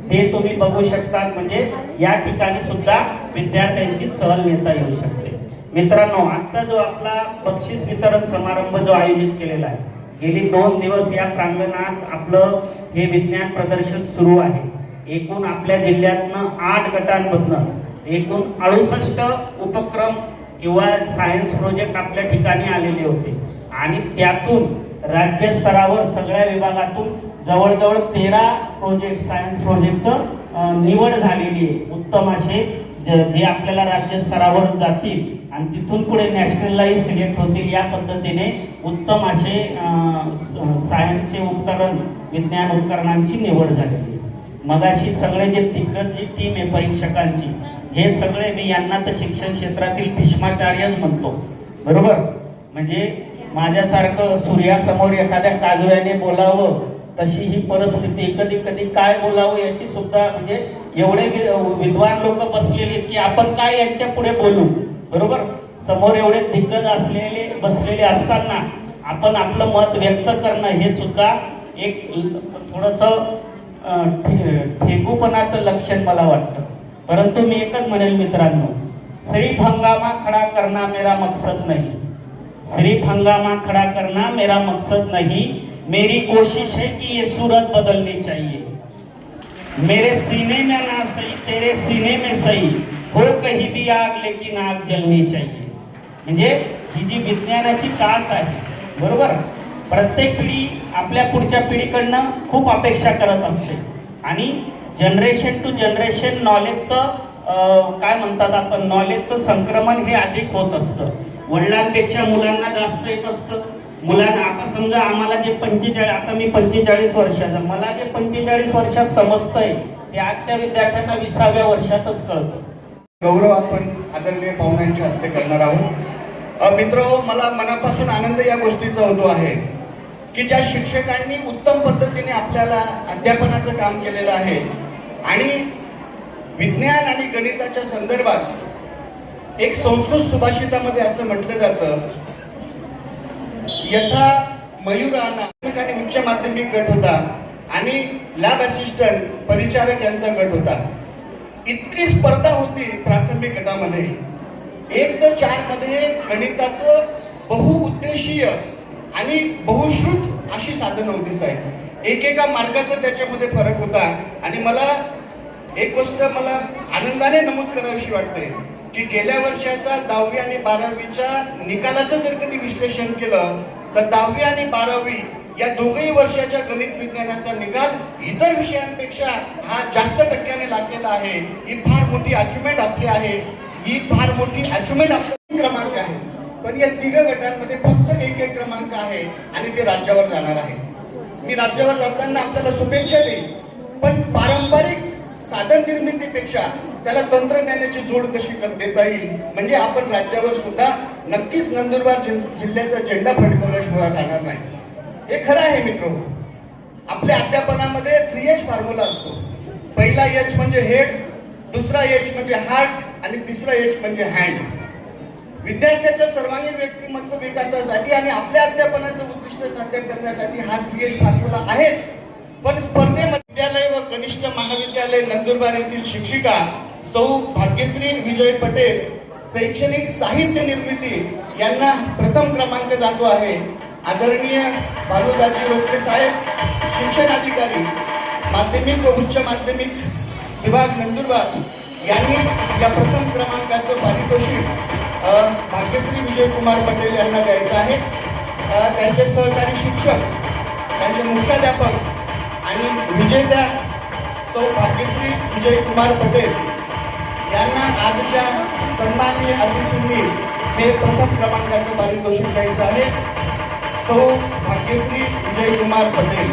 ते तुम्ही बघू शकतात. म्हणजे या ठिकाणी सुद्धा विद्यार्थ्यांची सहल नेता येऊ शकते. मित्रांनो, आजचा जो आपला बक्षीस वितरण समारंभ जो आयोजित केलेला आहे, गेली 2 दिवस या प्रांगणात आपलं हे विज्ञान प्रदर्शन सुरू आहे. एकूण आपल्या जिल्ह्यातनं 8 गटांमधनं एकूण 68 उपक्रम किंवा सायन्स प्रोजेक्ट आपल्या ठिकाणी आलेले होते आणि त्यातून राज्यस्तरावर सगळ्या विभागातून जवळजवळ 13 प्रोजेक्ट सायन्स प्रोजेक्टचं निवड झालेली आहे. उत्तम असे जे आपल्याला राज्यस्तरावर जातील आणि तिथून पुढे नॅशनललाही सिलेक्ट होतील. या पद्धतीने उत्तम असे सायन्सचे उपकरण, विज्ञान उपकरणांची निवड झालेली आहे. मगाशी सगळे जे दिग्गज जी टीम आहे परीक्षकांची, हे सगळे मी यांना तर शिक्षण क्षेत्रातील भीष्माचार्यच म्हणतो, बरोबर. म्हणजे माझ्यासारखं सूर्यासमोर एखाद्या काजव्याने बोलावं तशी ही परिस्थिती, कधी कधी काय बोलावं याची सुद्धा, म्हणजे एवढे विद्वान लोक बसलेले की आपण काय यांच्या पुढे बोलू, बरोबर. समोर एवढे दिग्गज बसलेले असताना आपण आपलं मत व्यक्त करणं हे सुद्धा एक थोडंसं ठेकूपणाचं लक्षण मला वाटतं. परंतु मी एकच म्हणेल मित्रांनो, सिर्फ हंगामा खड़ा करना मेरा मकसद नहीं, सिर्फ हंगामा खड़ा करना मेरा मकसद नहीं, मेरी कोशिश है कि ये सूरत बदलनी चाहिए. मेरे सीने में ना सही तेरे सीने में सही हो कहीं भी आग लेकिन आग जलनी चाहिए. म्हणजे ही जी विज्ञानाची कास आहे, बरोबर. प्रत्येक पिढी आपल्या पुढच्या पिढीकडनं खूप अपेक्षा करत असते आणि जनरेशन टू जनरेशन नॉलेजचं काय म्हणतात आपण, नॉलेजचं संक्रमण हे अधिक होत असतं. वडिलांपेक्षा मुलांना जास्त येत असतं. मुलांना आता समजा आम्हाला जे 45, आता मी 45 वर्षाचा, मला जे 45 वर्षात समजतंय ते आजच्या विद्यार्थ्यांना 20व्या वर्षातच कळतं. गौरव आपण आदरणीय पाहुण्यांच्या हस्ते करणार आहोत. मित्र, मला मनापासून आनंद या गोष्टीचा होतो आहे की ज्या शिक्षकांनी उत्तम पद्धतीने आपल्याला अध्यापनाचं काम केलेलं आहे आणि विज्ञान आणि गणिताच्या संदर्भात एक संस्कृत सुभाषितामध्ये असं म्हटलं जातं, यथा मयुराना आणि उच्च माध्यमिक गट होता आणि लॅब असिस्टंट परिचारक यांचा गट होता. इतकी स्पर्धा होती प्राथमिक गटामध्ये. 1 ते 4 मध्ये गणिताचं बहुउद्देशीय आणि बहुश्रुत अशी साधनं होती साहेब. एकेका मार्गाचा त्याच्यामध्ये फरक होता आणि मला एक गोष्ट मला आनंदाने नमूद करावीशी वाटते की गेल्या वर्षाचा 10वी आणि 12वीच्या निकालाचं जर कधी विश्लेषण केलं तर 10वी आणि 12वी या दोघही वर्षाच्या गणित विज्ञानाचा निकाल इतर विषयांपेक्षा हा जास्त टक्क्याने लागलेला आहे. ही फार मोठी अचिव्हमेंट आपली आहे. ही फार मोठी अचिव्हमेंट आपला क्रमांक आहे. पण या 3 गटांमध्ये फक्त 1 क्रमांक आहे आणि ते राज्यावर जाणार आहे. मी राज्यावर जाताना आपल्याला शुभेच्छा देईन, पण पारंपरिक साधन निर्मितीपेक्षा त्याला तंत्रज्ञानाची जोड कशी देता येईल म्हणजे आपण राज्यावर सुद्धा नक्कीच नंदुरबार जिल्ह्याचा झेंडा फडकवल्याशिवाय राहणार नाही. हे खरं आहे मित्र. आपल्या अध्यापनामध्ये 3H फॉर्म्युला असतो. पहिला H म्हणजे हेड, दुसरा H म्हणजे हार्ट आणि तिसरा H म्हणजे हँड. विद्यार्थ्याच्या सर्वांगीण व्यक्तिमत्व विकासासाठी आणि आपल्या अध्यापनाचं उद्दिष्ट साध्य करण्यासाठी हा 3H फॉर्म्युला आहेच. पण स्पर्धेमध्ये विद्यालय व कनिष्ठ महाविद्यालय नंदुरबार येथील शिक्षिका सौ भाग्यश्री विजय पटेल शैक्षणिक साहित्य निर्मिती यांना प्रथम क्रमांक जातो आहे. आदरणीय बालूदाजी रोकडे साहेब, शिक्षणाधिकारी माध्यमिक व उच्च माध्यमिक विभाग नंदुरबार यांनी या प्रथम क्रमांकाचं पारितोषिक भाग्यश्री विजय कुमार पटेल यांना द्यायचं आहे. त्यांचे सहकारी शिक्षक, त्यांचे मुख्याध्यापक आणि विजेत्या सौ भाग्यश्री विजय कुमार पटेल यांना आजच्या सन्माननीय अतिथींनी हे प्रथम क्रमांकाचं पारितोषिक द्यायचं आहे. सौ भाग्यश्री विजय कुमार पटेल.